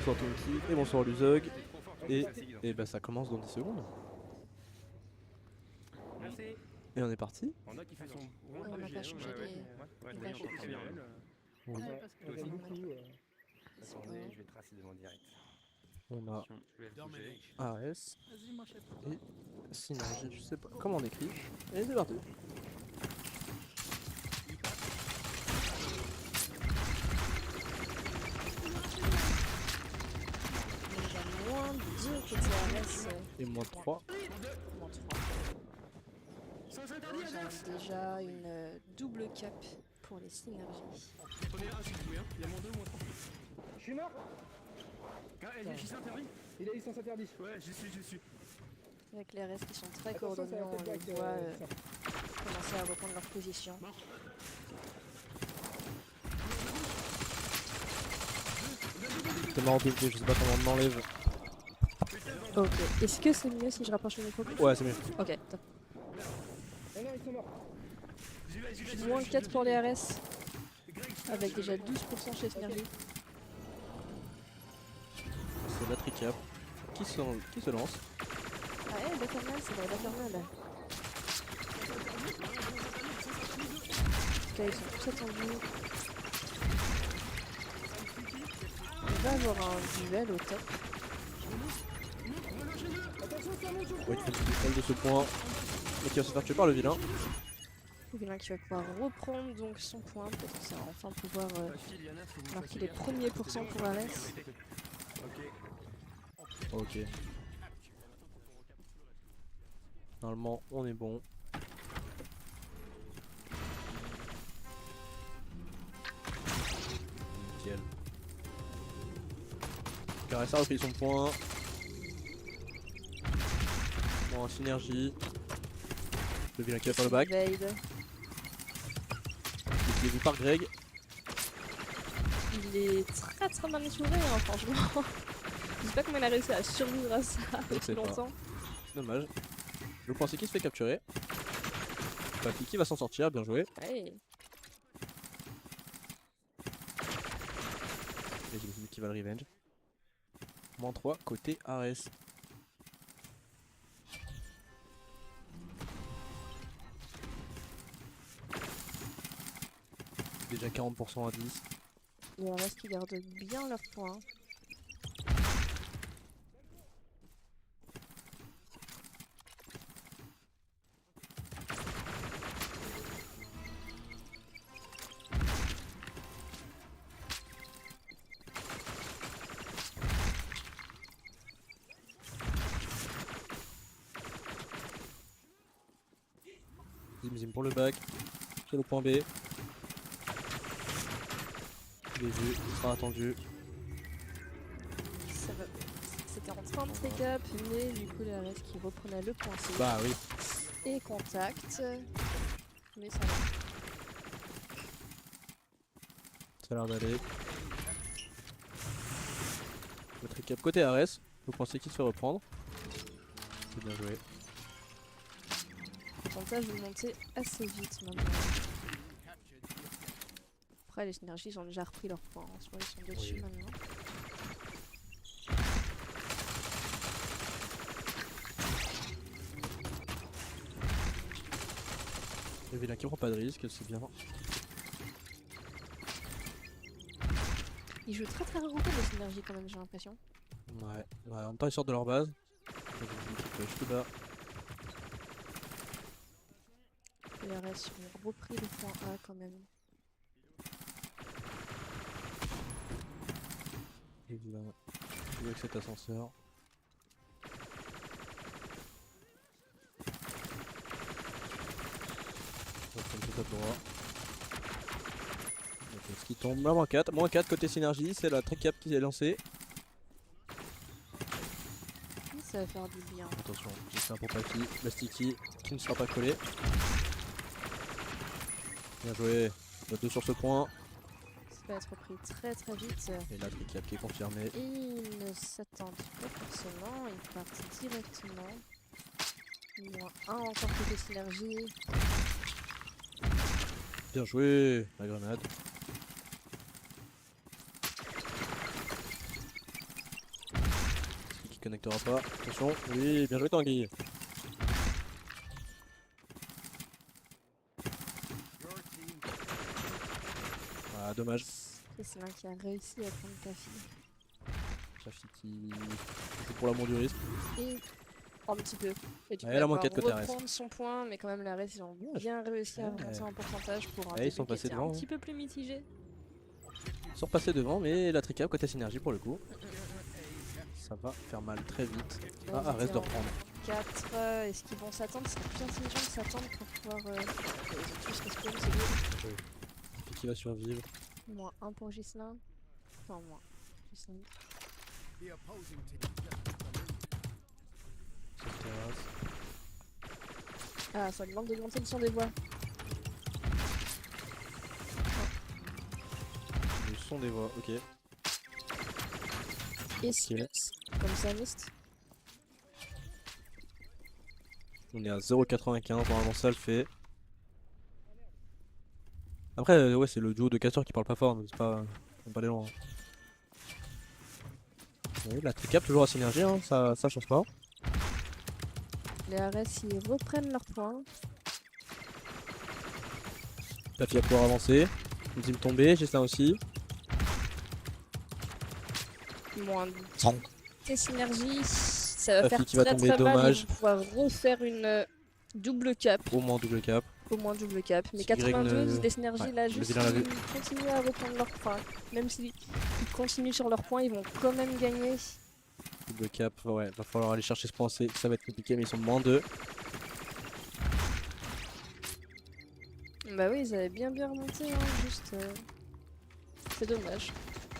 bonsoir Tonki, et bonsoir Luzog. Et bah ça commence dans 10 secondes. Merci. Et on est parti. On a qui fait son On n'a pas changé les images. Oui. Ouais, parce que j'aime beaucoup. Attendez, je vais tracer devant direct. On a Je vais bouger. AS Vas-y, moi je sais pas. et Synergie, je sais pas comment on écrit. Et c'est parti. Déjà moins 2 côté RS. Et moins 3. Moins 3. J'ai déjà une double cap pour les synergies. Prenez un si vous pouvez, il y a moins 2 ou moins 3. Je suis mort. J'y suis interdit. Il a licence interdit. Ouais, j'y suis. Avec les RS qui sont très Attention, ça coordonnés, va on peut-être les back, voit ça. commencer à reprendre leur position. C'est marrant Tonki, je sais pas comment on l'enlève. Ok, est-ce que c'est mieux si je rapproche le micro? Ouais, c'est mieux. Ok, top. Ah non, ils sont morts. Moins 4 pour les RS, avec déjà 12% chez Synergie. C'est la tricap qui se lance. Ah ouais, Baternal, c'est la Baternal. Ok, ils sont tous attendus. On va avoir un duel au top. Ouais, il fait une petite de ce point. Et qui va se faire tuer par le vilain. Le vilain qui va pouvoir reprendre donc son point, peut-être que ça va enfin pouvoir marquer les premiers pourcents pour RS. Ok. Normalement, on est bon. Nickel. Caressa a repris son point. Bon, synergie. Le vilain qui va faire le back. Evade. Il est vu par Greg. Il est très mal entouré, hein, franchement. Je sais pas comment il a réussi à survivre à ça Je depuis sais pas. longtemps. C'est dommage. Le point c'est qui se fait capturer. Bah, Kiki va s'en sortir, bien joué. Ouais. Et j'ai vu qui va le revenge. Moins 3 côté Ares. Déjà 40% à 10. Les RS qui gardent bien leurs points. Zim pour le back. C'est le point B. Il est vu, il sera attendu. Ça va. C'était en train de take up, mais du coup les RS qui reprenaient le point C. Bah oui. Et contact. Mais ça va. Ça a l'air d'aller. Le trick-up côté Ares. Vous pensez qu'il se fait reprendre. C'est bien joué. L'avantage de monter assez vite maintenant. Après les synergies ils ont déjà repris leur point. En soi ils sont dessus Oui. maintenant. Le vilain qui prend pas de risque, c'est bien. Ils jouent très regroupés les synergies quand même, j'ai l'impression. Ouais. En même temps ils sortent de leur base. Tout bas. Les RS ont repris le point A quand même. Et là, avec cet ascenseur. On va prendre tout à droit. Ok, ce qui tombe, là, moins 4 côté synergie, c'est la trick cap qui est lancée. Ça va faire du bien. Attention, c'est un pour Papi, la sticky qui ne sera pas collé. Bien joué, on a 2 sur ce point. Ça va être repris très vite. Et la trick cap qui est confirmée. Et ils ne s'attendent pas forcément, ils partent directement. Moins 1 encore côté synergie. Bien joué, la grenade. qui connectera pas. Attention, oui, bien joué Tanguy. Ah, dommage. Et c'est l'un qui a réussi à prendre ta fille. Chafi qui joue pour l'amour du risque. Et un petit peu. Et tu Ouais, peux la avoir manquette côté Ares. reprendre son point, mais quand même la Ares ils ont bien réussi à remonter en pourcentage pour un Ouais, ils début sont qui passés était devant, un petit peu plus mitigé. Ils sont repassés devant, mais la tricap côté synergie pour le coup. Ça va faire mal très vite. Ah, Ares doit reprendre. 4, est-ce qu'ils vont s'attendre? C'est plus intelligent de s'attendre pour pouvoir... Ils ont tous respawn, c'est good. Qui va survivre? Moins 1 pour Gislain. Enfin, moins. Gislain. Sur terrasse. Ah, ça demande d'augmenter le son des voix. Le son des voix, ok. Et si, comme ça, Mist. On est à 0,95, normalement ça le fait. Après, ouais, c'est le duo de casteurs qui parle pas fort, donc c'est pas, pas des longs. Oui, la tricap toujours à synergie, hein, ça change pas. Les Ares, ils reprennent leurs points. Tafi va pouvoir avancer. Ultime tombé, j'ai ça aussi. Moins 30. Et synergie, ça va Tafi faire qui va très tomber, très mal. dommage. Ils vont pouvoir refaire une double cap. Au moins double cap. Au moins double cap. Mais Si 92, Y des synergies ouais, là, le juste vilain l'a vu. ils continuent à reprendre leurs points. Même s'ils continuent sur leurs points, ils vont quand même gagner. Double cap, ouais, va falloir aller chercher ce point C, ça va être compliqué, mais ils sont de moins 2. Bah oui, ils avaient bien remonté, hein, juste... C'est dommage.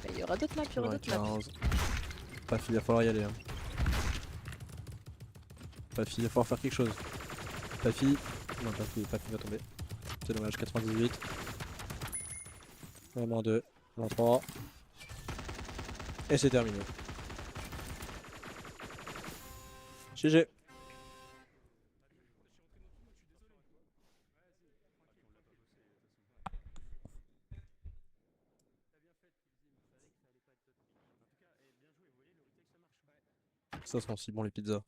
Mais il y aura d'autres maps, il y aura d'autres maps. 15. Pafi, il va falloir y aller. Hein. Pafi, il va falloir faire quelque chose. Pafi, non, Pafi va tomber. C'est dommage, 98. Ouais, moins 2, moins 3. Et c'est terminé. GG. Ça sent si bon les pizzas.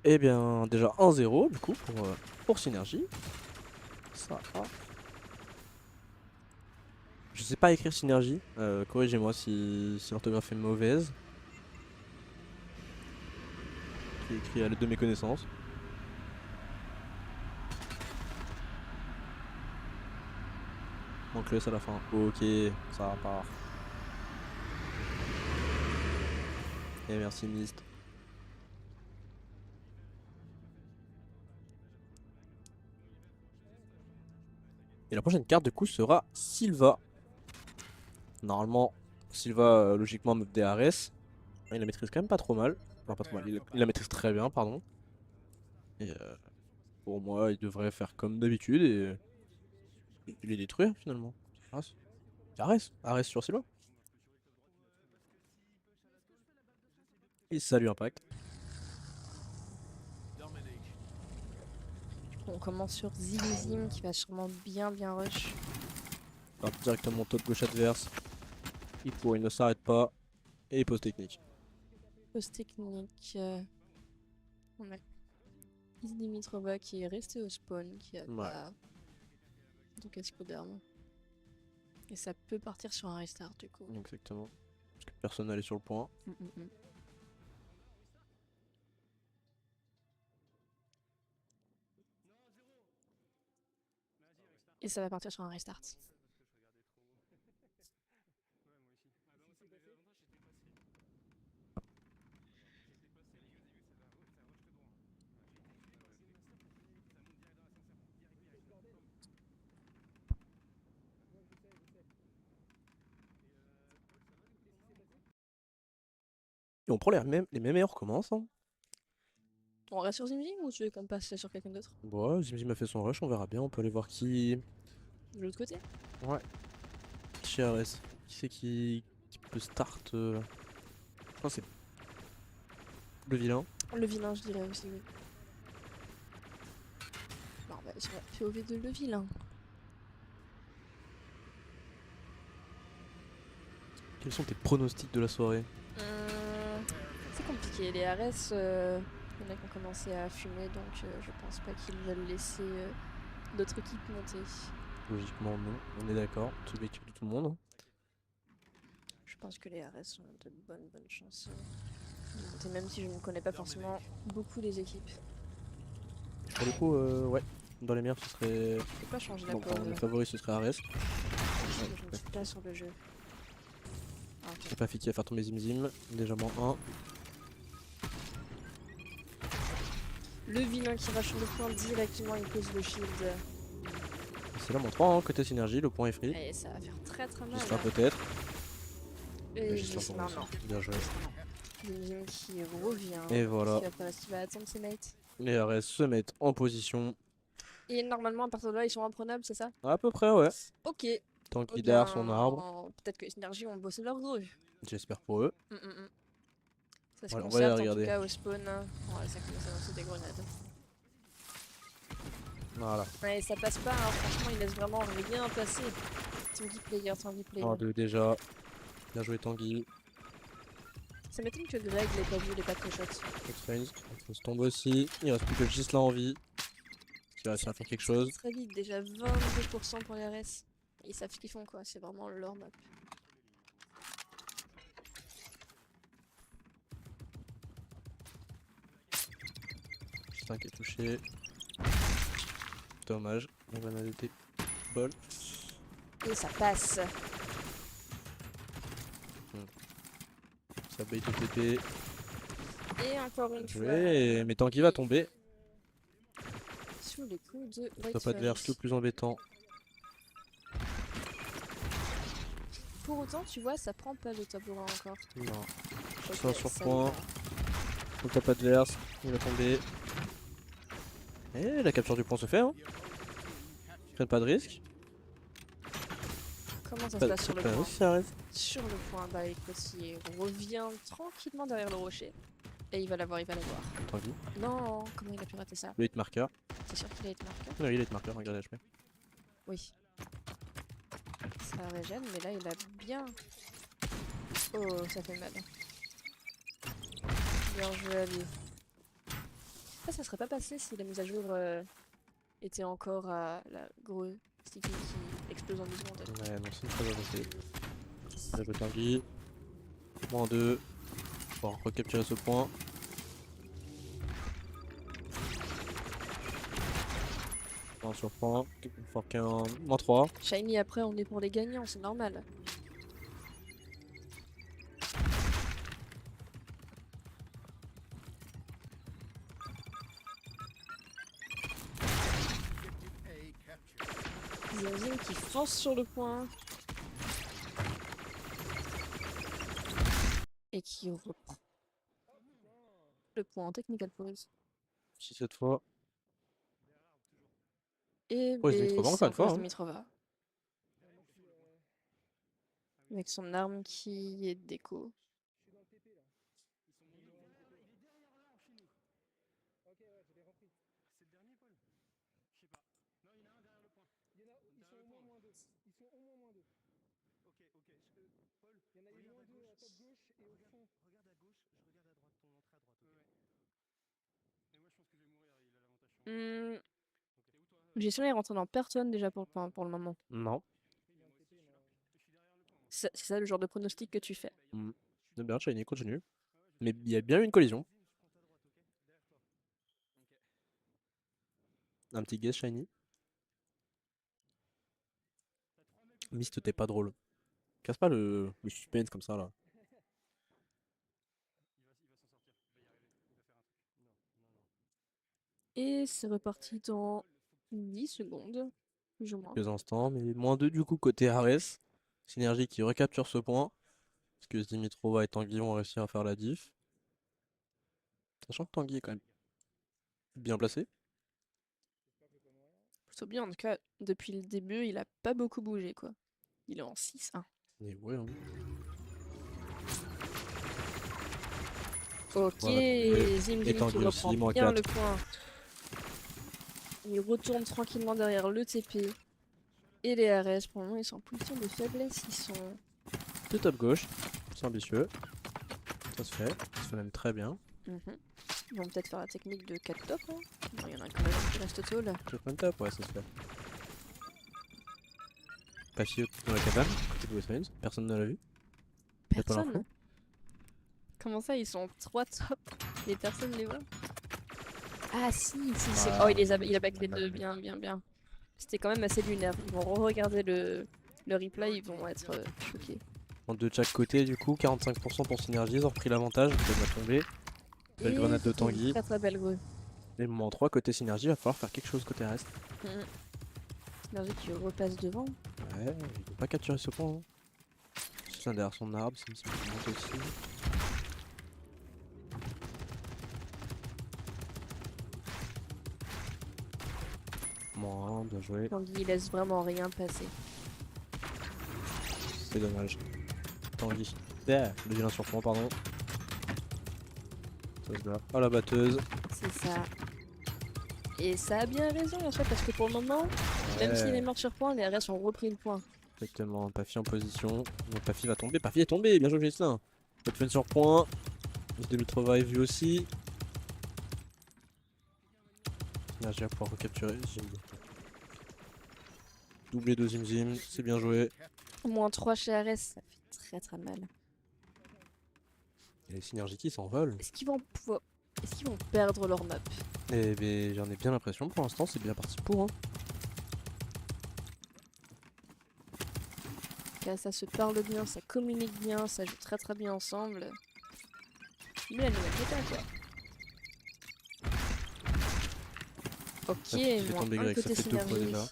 Et bien déjà 1-0 du coup pour Synergie. Ça va. Je sais pas écrire Synergie, corrigez-moi si l'orthographe est mauvaise. J'ai écrit à l'aide de mes connaissances. Manque le S à la fin. Ok, ça part. Et merci Mist. Et la prochaine carte du coup sera Sylva. Normalement, Sylva logiquement meuf des Ares. Il la maîtrise quand même pas trop mal. Enfin pas trop mal, il la maîtrise très bien pardon. Et pour moi il devrait faire comme d'habitude et les détruire finalement. Ares sur Sylva. Et salut Impact. On commence sur Ziluzim qui va sûrement bien rush. Part directement top gauche adverse. Il ne s'arrête pas. Et pause technique. Pause technique. On a Dimitrova qui est resté au spawn, qui a pas de casque d'armes. Et ça peut partir sur un restart du coup. Exactement. Parce que personne n'allait sur le point. Et ça va partir sur un restart. Et on prend les mêmes et on recommence. Hein. On reste sur Zimzim ou tu veux qu'on passe sur quelqu'un d'autre? Bon, Zimzim a fait son rush, on verra bien. On peut aller voir qui. De l'autre côté? Ouais. Chez RS. Qui c'est qui peut start crois que c'est le vilain. Le vilain, je dirais aussi, oui. Non, bah, sur la POV de le vilain. Quels sont tes pronostics de la soirée? C'est compliqué. Les Ares, il y en a qui ont commencé à fumer, donc je pense pas qu'ils veulent laisser d'autres équipes monter. Logiquement, non. On est d'accord. Toute l'équipe de tout le monde. Je pense que les Ares ont de bonnes chances de monter, même si je ne connais pas forcément beaucoup les équipes. Pour le coup, ouais. Dans les miens, ce serait. Je peux pas changer la Donc, pause. mon favori, ce serait Ares. Je ne suis pas sur le jeu. Ah, ok. J'ai pas Fiki à faire tomber Zimzim. Déjà moins 1. Le vilain qui va sur le point directement, il pose le shield. C'est là mon 3 hein, côté synergie, le point est free. Et ça va faire très mal. J'espère Là. peut-être. Et J'espère c'est pour moi non. aussi. Bien joué. Zimzim qui revient. Et voilà. Qui va attendre ses mates. Les Ares se mettent en position. Et normalement, à partir de là, ils sont imprenables, c'est ça? À peu près, ouais. Ok. Tant Eh qu'ils darent bien, son arbre. Peut-être que Synergie ont bossé leur grue. J'espère pour eux. Ça se Voilà, on va conserve les en tout regarder. cas au spawn. Ouais, ça commence à lancer des grenades. Voilà. Ouais, ça passe pas, hein. Franchement, ils laissent vraiment rien passer. Tanguy player, Tanguy player. 1-2 déjà. Bien joué Tanguy. Ça m'étonne que Greg l'ait pas vu, les pas de shots. X-Frames. On se tombe aussi. Il reste plus que Gislain en vie. Qui va réussir à faire quelque chose. Très vite, déjà 22% pour les RS. Ils savent ce qu'ils font, quoi. C'est vraiment leur map. Gislain qui est touché. Dommage. La grenade était bol. Et ça passe. Ça bait au TP. Et encore une fois. Joué. Mais Tanguy va tomber. Sous les coups de Top adverse le plus embêtant. Pour autant, tu vois, ça prend pas le top 1 encore. Non. Ok, Ça sur ça point. va. Le top adverse. Il va tomber. Et la capture du point se fait. Hein. Ils prennent pas de risque. Comment ça se Pas passe sur le de point? risque, ça arrive. Sur le point, bah écoute, il revient tranquillement derrière le rocher. Et il va l'avoir, il va l'avoir. Tanguy. Non, comment il a pu rater ça? Le hit marqueur. C'est sûr qu'il a été marqué? Oui, il est marqueur, regardez HP. Oui. Ça régène, mais là il a bien... Oh, ça fait mal. Bien joué à lui. Ça serait pas passé si la mise à jour était encore à la grosse sticky qui explose en 10 secondes. Ouais, non, c'est une très bonne essai. Bien joué Tanguy. Moins 2. Pour recapturer ce point. Un sur point. Fort qu'un. Moins 3. Shiny après on est pour les gagnants, c'est normal. Zimzim qui fonce sur le point. Et qui reprend le point en technical pause. Si cette fois. Et Ouais, Dimitrova, encore une fois, hein. Dimitrova. Avec son arme qui est déco. Gestion est rentré dans personne déjà pour le moment. Non. C'est ça le genre de pronostic que tu fais. C'est bien, Shiny continue. Mais il y a bien eu une collision. Un petit guess Shiny. Mist, t'es pas drôle. Casse pas le suspense comme ça là. Et c'est reparti dans 10 secondes, plus ou moins. Quelques instants, mais moins 2 du coup côté Ares. Synergie qui recapture ce point. Parce que Dimitrova et Tanguy vont réussir à faire la diff. Sachant que Tanguy est quand même bien placé. Plutôt bien, en tout cas, depuis le début, il a pas beaucoup bougé quoi. Il est en 6-1. Et ouais, hein. Ok, Voilà. Zim Et qui Tanguy reprend aussi, moins bien 4. le point. Il retourne tranquillement derrière le TP. Et les RS, pour le moment, ils sont en position de faiblesse. Ils sont... De top gauche, c'est ambitieux. Ça se fait même très bien. Mhm. Ils vont peut-être faire la technique de 4 top. Hein. Bon, il y en a quand même un qui reste tall. Top top, ouais, ça se fait. Pafio dans la cabane, côté de Westmans, personne ne l'a vu. Y a pas Personne. l'info. Comment ça, ils sont 3 top et personne les voit? Ah si, si. Ah. Oh, il a back les deux, bien, bien, bien. C'était quand même assez lunaire. Ils vont re-regarder le replay, ils vont être choqués. En deux de chaque côté, du coup, 45% pour Synergie, ils ont repris l'avantage, ça va tomber. Belle Et grenade de une Tanguy. très très belle grue. Et le moment 3, côté Synergie, il va falloir faire quelque chose côté reste. Synergie qui repasse devant. Ouais, il peut pas capturer ce point. Hein. C'est derrière son arbre, c'est une petite monte aussi. Bon, bien joué. Tanguy il laisse vraiment rien passer. C'est dommage. Tanguy. Yeah, le vilain surprend, pardon. Ça se bat. Oh la batteuse. C'est ça. Et ça a bien raison en fait, parce que pour le moment, même s'il est mort sur point, les RS ont repris le point. Exactement, Pafi en position. Donc Pafi va tomber. Pafi est tombé, bien joué Gislin. Hotfen sur point. Demi-Trova est vu aussi. Là, je vais pouvoir recapturer Zim. Doublé de Zim Zim, c'est bien joué. Moins 3 chez RS, ça fait très très mal. Et les synergies qui s'envolent. Est-ce qu'ils vont pouvoir... Est-ce qu'ils vont perdre leur map? Eh bien, j'en ai bien l'impression pour l'instant, c'est bien parti pour. Hein. Car ça se parle bien, ça communique bien, ça joue très très bien ensemble. Mais la nouvelle méta quoi. Ok, Ça fait moins tomber un Greg, ça côté fait deux fois synergie. déjà.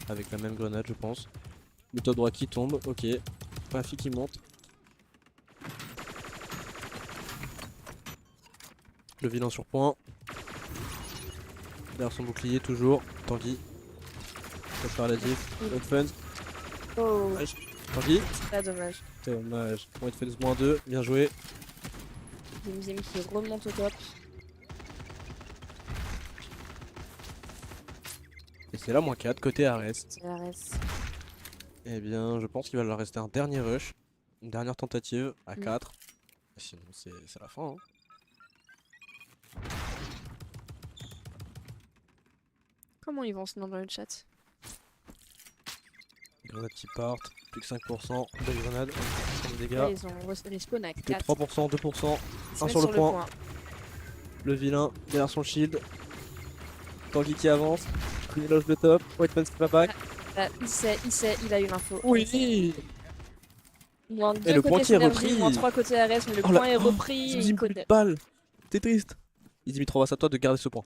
Avec la même grenade, je pense. Le top droit qui tombe, ok. Pafi qui monte. Le vilain sur point. Derrière son bouclier, toujours. Tanguy. Ça faire la diff. Hotfens. Oh, Tanguy. c'est très dommage. C'est dommage. Hotfens moins 2, bien joué. Zim Zim qui remonte au top. Et c'est là moins 4, côté Ares. C'est RS. Eh bien, je pense qu'il va leur rester un dernier rush. Une dernière tentative à 4. Sinon, c'est la fin. Hein. Comment ils vont se nommer dans le chat? Grenades qui partent. Plus que 5%. Belle grenade. Les Là, dégâts. ils ont respawn à Que 4. 3%, 2%. Ils se 1 mettent sur le point. Le vilain derrière son shield. Tanguy qui avance. Une éloge de top. Whiteman qui va back. Il sait, il a eu l'info. Oui. Moins Et 2 le point côté qui est synergie, repris. moins 3 côté RS, mais le Oh là- point est oh, repris. Zim il Zim, plus connaît. de balles. T'es triste. Dimitrova, c'est à toi de garder ce point.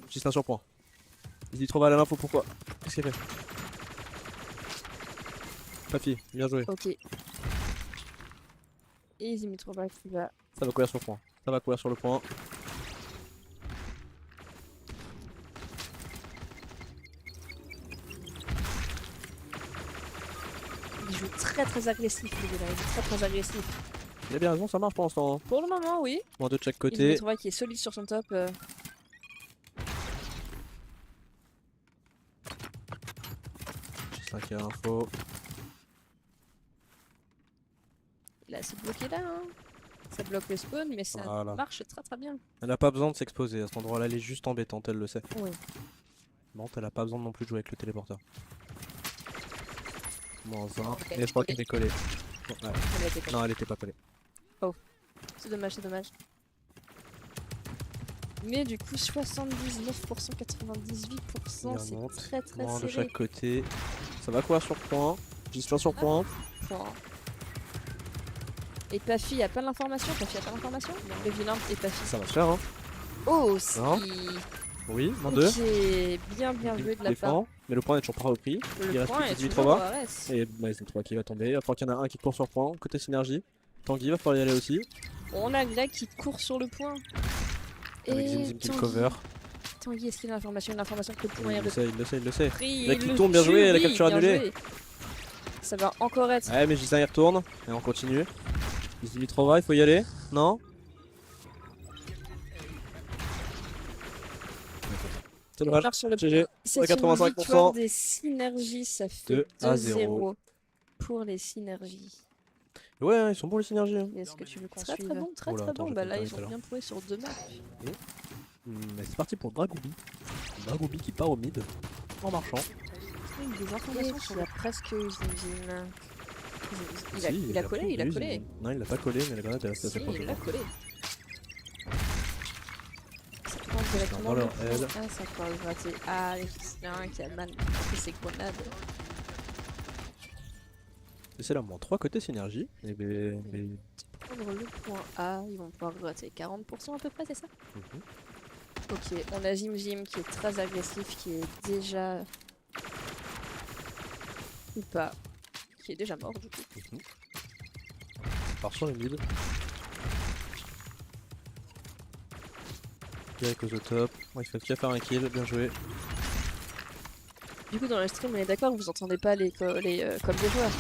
Juste un sur point. Dimitrova à l'info, pourquoi? Qu'est-ce qu'elle fait? Papi, bien joué. Ok. Et Dimitrova qui va. Ça va courir sur le point. Ça va courir sur le point. Il joue très très agressif, le gars. Il joue très très agressif. Il a bien raison, ça marche pour l'instant. Hein. Pour le moment, oui. Moins 2 de chaque Et côté. Dimitrova qui est solide sur son top. Juste un qui a l'info. Là, c'est bloqué là. Hein. Ça bloque le spawn, mais ça Voilà. marche très très bien. Elle a pas besoin de s'exposer à cet endroit-là, elle est juste embêtante, elle le sait. Oui. Bon, elle a pas besoin non plus de jouer avec le téléporteur. Moins 1. Ok, Et je crois ok. qu'elle est collée. Ouais. Elle a été collée. Non, elle était pas collée. C'est dommage, c'est dommage. Mais du coup, 79%, 98%, Il c'est remonte. très très Moins de serré. chaque côté. Ça va courir sur point. Juste sur point. Point. Et Pafi a pas l'information. Pafi a pas l'information. Le vilain et Pafi. Ça va se faire, hein. Oh, si. Non. Oui, moins 2. Ok, bien bien joué de la part. Défend. Mais le point n'est toujours pas repris. Il Le reste point plus est que toujours 18 au RS. Et bah, c'est le 3 qui va tomber. Il va falloir qu'il y en a un qui court sur point. Côté synergie. Tanguy va falloir y aller aussi. On a Greg qui court sur le point. Avec Et Zim Zim qui le Tanguy. cover. Tanguy, est-ce qu'il a l'information? L'information que le point est Il le sait, il le sait, il le sait. repris. Greg il qui le tombe, bien tue, joué, la oui, capture bien annulée. joué. Ça va encore être. Ouais, mais Gislain y retourne. Et on continue. Dimitrova, il faut y aller. Non? C'est dommage. part sur le GG. C'est une 85%. victoire des synergies, ça fait 2 à 0. 2-0 pour les synergies. Ouais, hein, ils sont bons les synergies. Hein. Est-ce que tu veux qu'on Très suive? très bon, très Oula, très attends, bon. je Bah vais là, te ils tout à ont l'heure. bien prouvé sur 2 maps. Mais c'est parti pour Dragoubi. Dragoubi qui part au mid en marchant. Des Et informations sur il a presque eu Zim. Il a, Si, il a collé, il a eu, collé. Non, il l'a pas collé, mais la grenade est restée Si, assez proche. il l'a collé. Ça prend directement dans le leur point. aile. Ah, ça peut le rater. Ah, il y en a un qui a mal pris ses grenades. Et c'est là, moins 3 côté synergie. Et mais... Prendre le point A, ils vont pouvoir gratter 40% à peu près, c'est ça? Mhm. Ok, on a Jim Jim qui est très agressif, qui est déjà... Ou pas. Qui est déjà mort du coup. Part sur le mid. Direct au top. Ouais, il fait qu'à faire un kill, bien joué. Du coup, dans le stream, on est d'accord, vous entendez pas les comme des joueurs.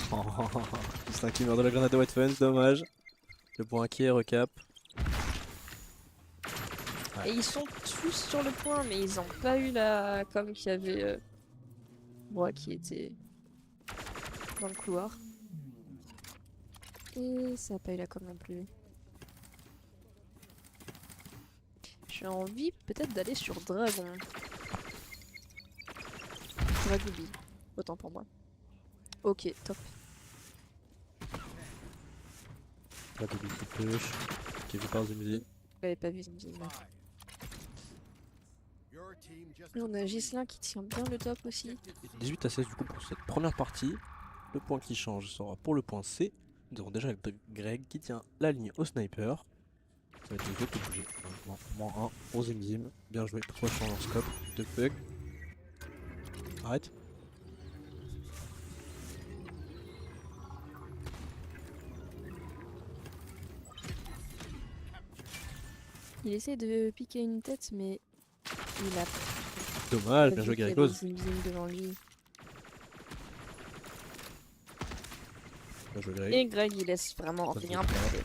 Juste un kill meurt de la grenade de White Fence, dommage. Le point qui est recap. Ouais. Et ils sont tous sur le point, mais ils ont pas eu la com qui avait moi qui était dans le couloir. Et ça a pas eu la com non plus. J'ai envie peut-être d'aller sur Dragon. Dragoubi, autant pour moi. Ok, top. Dragoubi qui push. Qui est vu par Zimzi. J'avais pas vu Zim Zim. Et on a Ghislain qui tient bien le top aussi. 18 à 16 du coup pour cette première partie. Le point qui change sera pour le point C. Nous avons déjà le Greg qui tient la ligne au sniper. Ça va être les autres qui bougent. Moins 1 au Zimzim. Bien joué. Pourquoi je change en scope de bug. Arrête. Il essaie de piquer une tête, mais il a Dommage, pas bien vu joué qu'il y Garicos. avait Zim Zim devant lui. Bien joué Greg. Et Greg, il laisse vraiment Ça rien se voit. passer.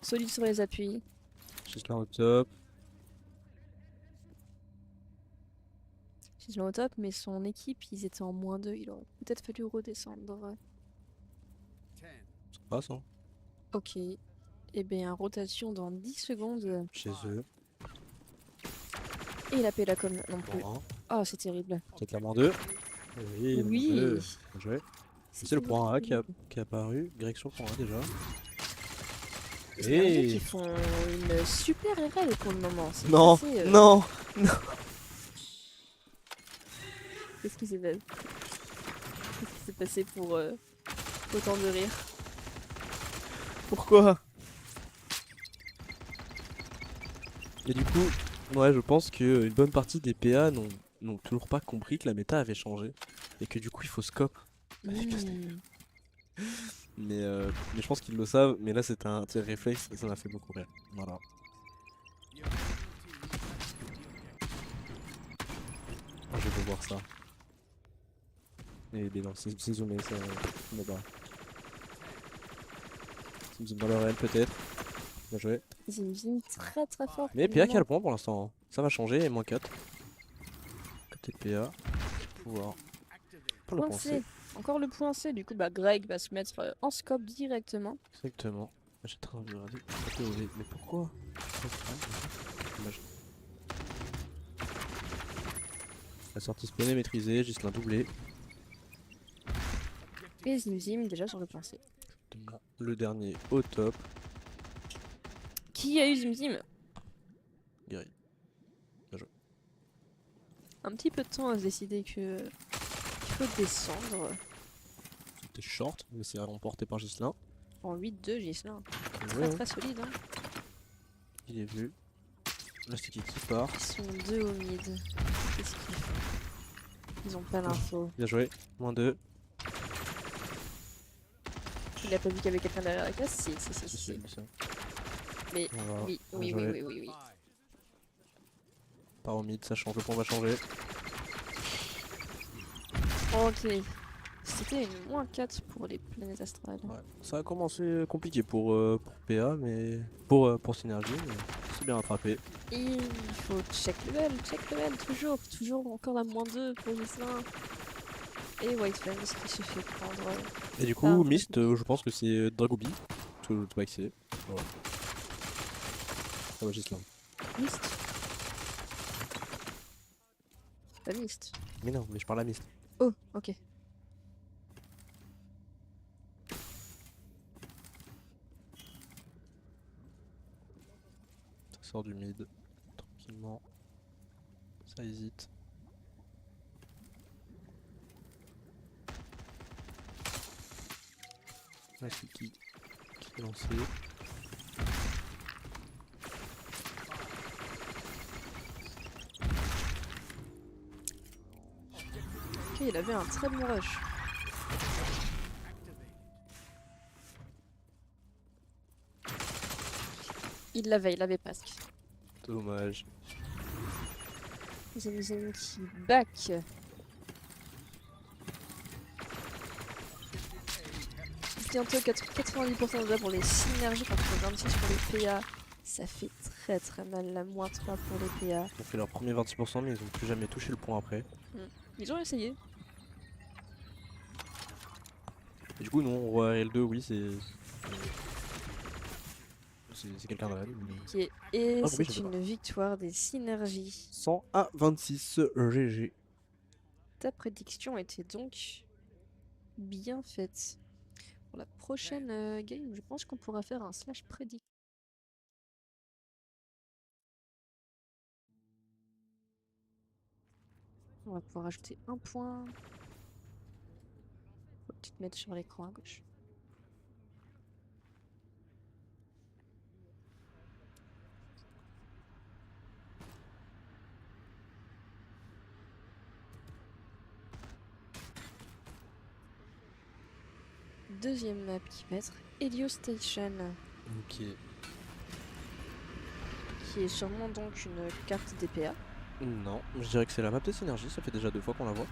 Solide sur les appuis. Gislain au top. Gislain au top, mais son équipe, ils étaient en -2. Il aurait peut-être fallu redescendre. Ça passe hein. Ok. Et bien, rotation dans 10 secondes. Chez eux. Et il a payé la com non plus. Point 1. Oh, c'est terrible. C'est clairement 2. Oui. Oui. Bien joué. C'est le point A qui est apparu. Greg sur le point A déjà. Et Et qui font une super RL pour le moment. C'est non, assez, non. Qu'est-ce qui s'est passé? Qu'est-ce qui s'est passé pour autant de rire? Pourquoi? Et du coup, ouais, je pense que une bonne partie des PA n'ont toujours pas compris que la méta avait changé et que du coup il faut scope. Avec le sniper. Mais je pense qu'ils le savent. Mais là, c'est un tir réflexe et ça m'a fait beaucoup rire. Voilà. Ah, je veux voir ça. Et non, c'est zoomé, ça me bat. C'est une zoom dans l'oreille peut-être. Bien joué. Zim Zim très très fort. Mais pour PA le qui a le moment. point pour l'instant. Hein. Ça va changer et moins 4. Côté PA. Pouvoir. Pour le Point point C. C. Encore le point C. Du coup, bah, Greg va se mettre en scope directement. Exactement. J'ai très envie de regarder. POV. Mais pourquoi? Dommage. La sortie spawnée maîtrisée, Gislain doublé. Et Zim Zim déjà sur le point C. Le dernier au top. Qui a eu Zim Zim? Gary. Un petit peu de temps à se décider que qu'il faut descendre. C'était short, mais c'est remporté par Gislain. En 8-2, Ghislain. Très Ouais, très solide. Hein. il est vu. Là, c'est qui part. Ils sont deux au mid. Qu'est-ce qu'ils font? Ils ont pas l'info. Bien joué. Moins 2. Il a pas vu qu'il y avait quelqu'un derrière la classe? Si. Mais Voilà. oui, Bien oui, joué. oui. Part au mid, ça change, le point va changer. Ok. C'était une -4 pour les planètes astrales. Ouais. Ça a commencé compliqué pour PA, mais pour Synergie, mais C'est bien attrapé. Il faut check level, toujours encore la -2 pour Gislin. Et White Flames qui se fait prendre. Et du Ah, coup, Mist, je pense que c'est Dragooby. Parce que je sais pas qui c'est. Voilà. Ça va, Gislain. Mist. Pas Mist. Mais non, mais je parle à Mist. Oh, ok. Ça sort du mid. Tranquillement. Ça hésite. Là, c'est qui est lancé. Ok, il avait un très bon rush. Il l'avait presque. Dommage. Zim qui back. Bientôt 90% déjà pour les synergies contre 26 pour les PA. Ça fait très mal la -3 pour les PA. Ils ont fait leur premier 26% mais ils ont plus jamais touché le point après. Ils ont essayé. Et du coup non, on voit L2, oui c'est quelqu'un de réel. Ok, et Ah, oui, c'est je sais pas. une victoire des synergies. 100 à 26 GG. Ta prédiction était donc bien faite. Pour la prochaine game, je pense qu'on pourra faire un slash prédict. On va pouvoir ajouter un point. Faut que tu te mettes sur l'écran à gauche. Deuxième map qui va être Helio Station, Ok. qui est sûrement donc une carte DPA. Non, je dirais que c'est la map des synergies, ça fait déjà 2 fois qu'on la voit.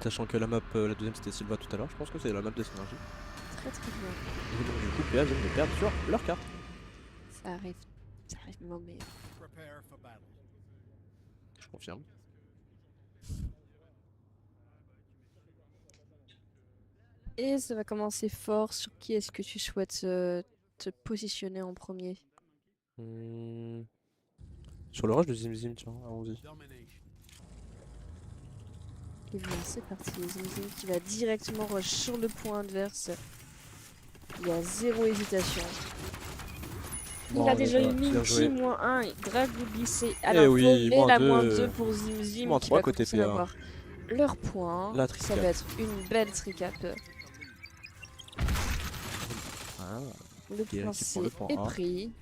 Sachant que la map, la deuxième c'était Silva tout à l'heure, je pense que c'est la map des synergies. Très bien. Et donc du coup, PA viennent de perdre sur leur carte. Ça arrive mauvais. Prepare for battle. Je confirme. Et ça va commencer fort. Sur qui est-ce que tu souhaites te positionner en premier? Sur le rush de Zim, tiens, allons-y. Domination. Et bien c'est parti, Zim qui va directement rush sur le point adverse. Il y a zéro hésitation. Il Bon, a déjà bah, une bien mine joué. qui -1, Dragooby c'est à Eh l'info, oui, mais la -2, -2 pour Zim qui -3 va côté commencer à PA. avoir leur point. La Ça tricap. va être une belle tricap. Ah, Le qui point prend C le point est A. pris.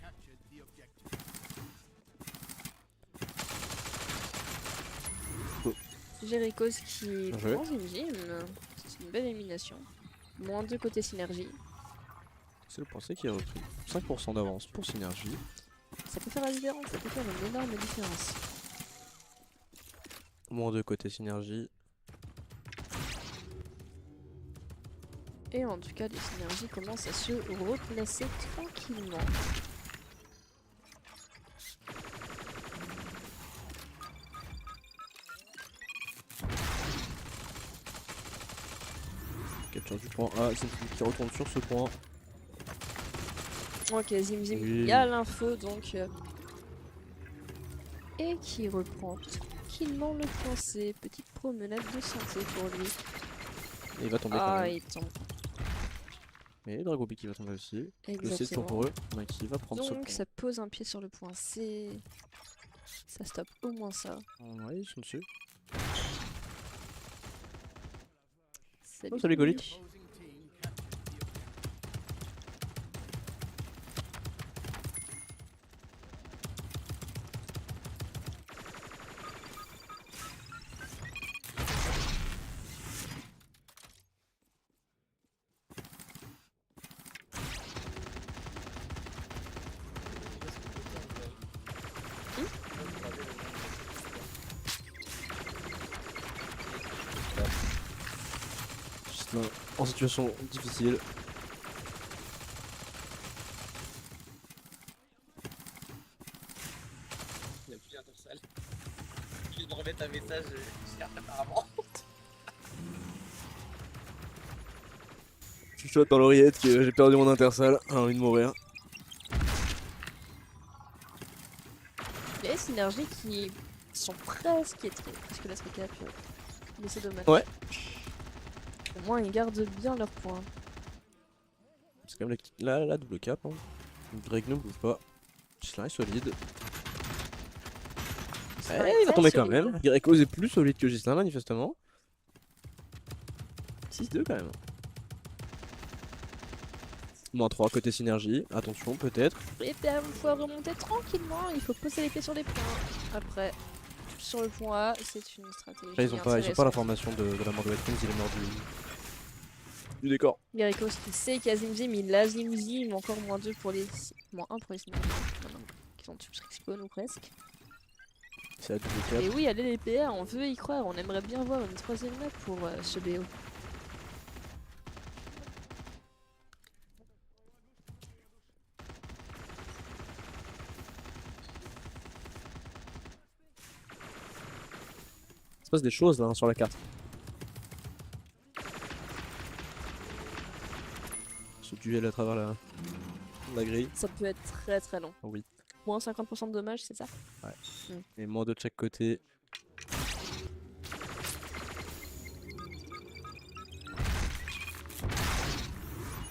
Jerichos qui Bien joué. prend Zim. C'est une belle élimination. -2 côté synergie. c'est le pensée qui a repris. 5% d'avance pour synergie. Ça peut faire la différence, ça peut faire une énorme différence. -2 côté synergie. Et en tout cas, les synergies commencent à se replacer tranquillement. Capture du point A, c'est qui retourne sur ce point. Ok, Zim, Oui. il y a l'info donc. Et qui reprend tranquillement le point C. Petite promenade de santé pour lui. Et il va tomber quand Ah, même. il tombe. Et Dragooby qui va tomber aussi. Le C c'est Exactement. pour eux. Donc il va prendre ce Donc point. ça pose un pied sur le point C. Ça stoppe au moins ça. Ouais, ils sont dessus. Salut, Salut Golit. Opposing team captured the objective. Juste en situation difficile. remettre un message cher apparemment. Je chuchote dans l'oreillette que j'ai perdu mon intersal, j'ai envie de mourir. Il y a des synergies qui sont presque la recap. Mais c'est dommage. Ouais. Au moins ils gardent bien leurs points. C'est quand même la double cap. Hein. Greg ne bouge pas. Gislain est solide. Ouais, Il va très tomber quand solide. même. Greco est plus solide que Gislain manifestement. 6-2 quand même. Moins 3 côté synergie. Attention peut-être. Et bien il faut remonter tranquillement, il faut poser les pieds sur les points. Après, sur le point A, c'est une stratégie. Là, ils ont pas l'information de la mort de Watkins, il est mort du décor. Garicos qui sait qu'il y a Zimzim, il l'a Zimzim, encore moins 2 pour les. Moins 1 pour les synergies. Qui sont tous respawn ou presque. C'est la double cap. Et oui, allez les PA, on veut y croire, on aimerait bien voir une troisième map pour ce BO. Il se passe des choses là hein, sur la carte. Ce duel à travers la grille. Ça peut être très très long. Oh oui. Moins 50% de dommages, c'est ça? Et moins de chaque côté.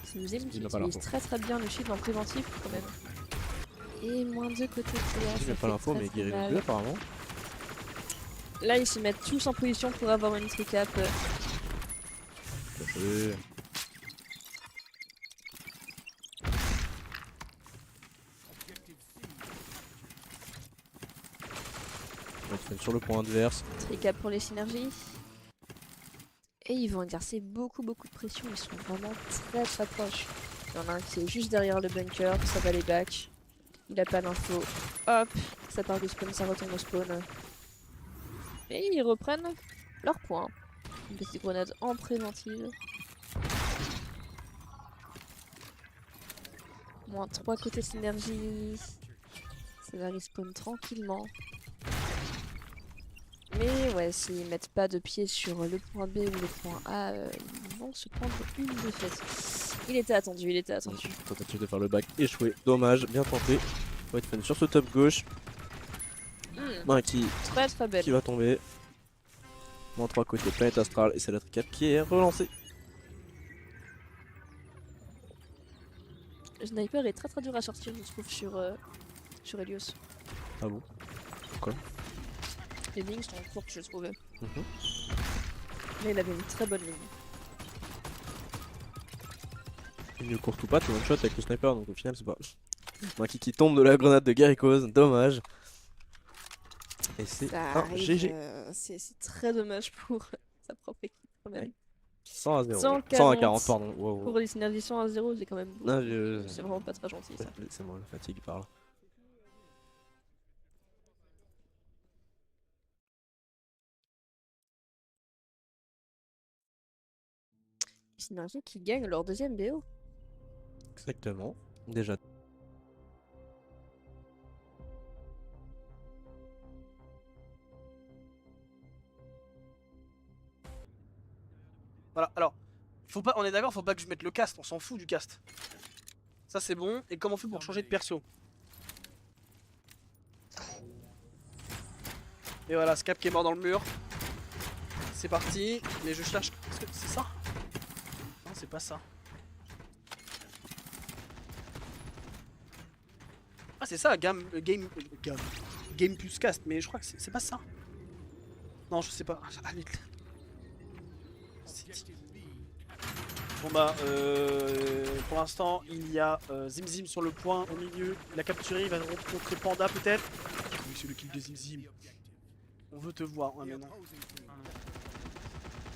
Zimzim qui Il n'a pas utilise l'info. très très bien le shield en préventif quand même. Et moins 2 côté PA, Il ça n'a pas fait l'info, très, mais très guérit mal. le 2 apparemment. Là, ils se mettent tous en position pour avoir une tricap. Caché. Watson sur le point adverse. Tricap pour les synergies. Et ils vont exercer beaucoup de pression, ils sont vraiment très proches. Il y en a un qui est juste derrière le bunker, ça va les back. Il a pas d'info. Hop, ça part du spawn, ça retourne au spawn. Et ils reprennent leur point. Une petite grenade en préventive. Moins 3 côté synergie. Ça va respawn tranquillement. Mais ouais, s'ils mettent pas de pied sur le point B ou le point A, ils vont se prendre une défaite. Il était attendu, il était attendu. Tentative de faire le back échoué. Dommage, bien tenté. Watson sur ce top gauche. Un qui Très belle. va tomber. Moins 3 côté planète astrale. Et c'est la tricap qui est relancée. Le sniper est très dur à sortir, je trouve, sur Helios. Ah bon? Les lignes sont courtes, je trouve. Mhm. Mais il avait une très bonne ligne. Il ne court tout pas, tu one shot avec le sniper, donc au final c'est pas. Un qui tombe de la grenade de Garicos, dommage. Et c'est Ça un arrive, GG. c'est très dommage pour sa propre équipe quand même. 100 à 0. 140. 100 à 40, pardon. Wow, wow. Pour les synergies 100 à 0, c'est quand même beau. Non, C'est vraiment pas très gentil ça. C'est moi, la fatigue parle. Synergie qui gagne leur deuxième BO. Exactement. Déjà. Voilà, alors, faut pas, on est d'accord, faut pas que je mette le cast, on s'en fout du cast. Ça c'est bon, et comment on fait pour changer de perso? Et voilà, Scap qui est mort dans le mur. C'est parti, mais je cherche... Est-ce que c'est ça? Non, c'est pas ça. Ah c'est ça, game plus cast, mais je crois que c'est pas ça. Non, je sais pas. Allez. Bon bah, pour l'instant, il y a Zimzim sur le point au milieu. Il a capturé, il va rencontrer Panda peut-être. Oui, c'est le kill de Zimzim. On veut te voir, ouais, mais non.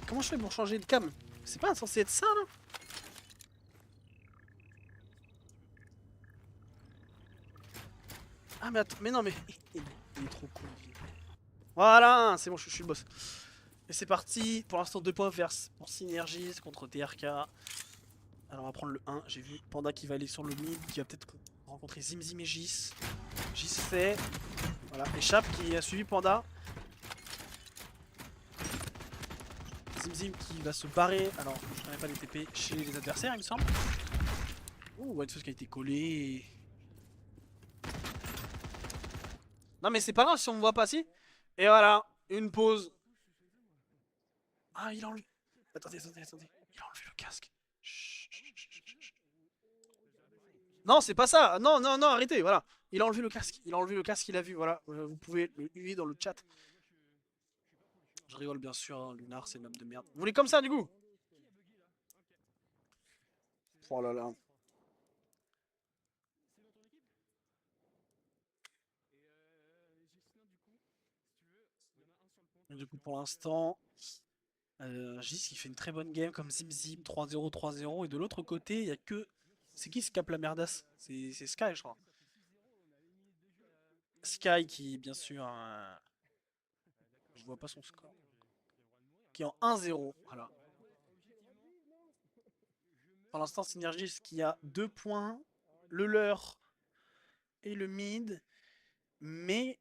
Comment je fais pour changer de cam? C'est pas censé être ça là? Ah mais attends, mais non mais... Il est trop con. Voilà, c'est bon, je suis le boss. Et c'est parti, pour l'instant 2 points verse pour Synergie contre TRK. Alors on va prendre le 1, j'ai vu Panda qui va aller sur le mid, qui va peut-être rencontrer Zimzim et Gis. Gis fait, voilà, échappe qui a suivi Panda. Zim qui va se barrer. Alors, je n'avais pas des TP chez les adversaires, il me semble. Ouh, White Fuzz qui a été collé. Non, mais c'est pas grave si on me voit pas, si. Et voilà, une pause. Ah, il a enlevé. Attendez. Il a enlevé le casque. Chut, chut, chut, chut, chut. Non, c'est pas ça. Non, arrêtez, voilà. Il a enlevé le casque. Il a vu, voilà. Vous pouvez le huer dans le chat. Je rigole bien sûr, hein. Lunar, c'est une homme de merde. Vous voulez comme ça, du coup? Oh là là. Et du coup, pour l'instant, Gis qui fait une très bonne game comme Zim 3-0, 3-0. Et de l'autre côté, il y a que. C'est qui ce cap la merdasse? C'est Sky, je crois. Sky qui, bien sûr. Je vois pas son score. Qui est en 1-0. Voilà. Pour l'instant, Synergis qui a 2 points. Le leur et le mid. Mais,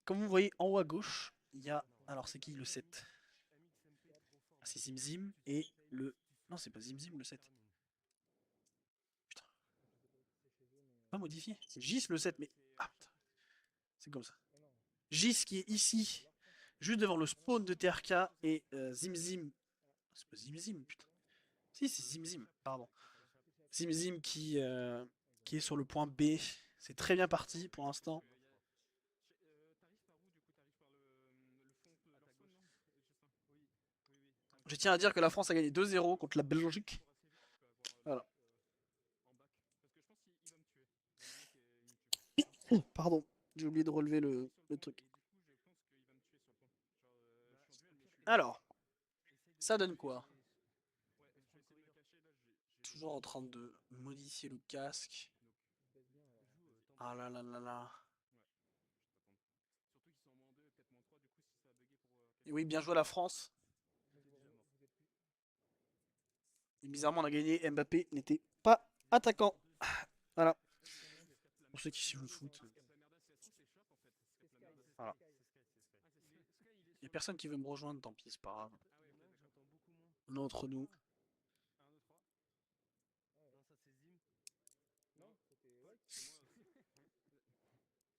comme vous voyez en haut à gauche, il y a. Alors, c'est qui le 7? Ah, c'est Zim et le. Non, c'est pas Zim le 7. Putain. Pas modifié. C'est Gis le 7, mais. Ah, putain. C'est comme ça. Gis qui est ici, juste devant le spawn de TRK et Zim. C'est pas Zim, putain. Si, c'est Zim, pardon. Zim qui est sur le point B. C'est très bien parti pour l'instant. Je tiens à dire que la France a gagné 2-0 contre la Belgique. Voilà. Pardon, j'ai oublié de relever le truc. Alors, ça donne quoi? Toujours en train de modifier le casque. Ah là là là là. Et oui, bien joué la France. Et bizarrement, on a gagné. Mbappé n'était pas attaquant. Voilà. Pour ceux qui suivent le foot. Voilà. Il n'y a personne qui veut me rejoindre, tant pis, c'est pas grave. On est entre nous.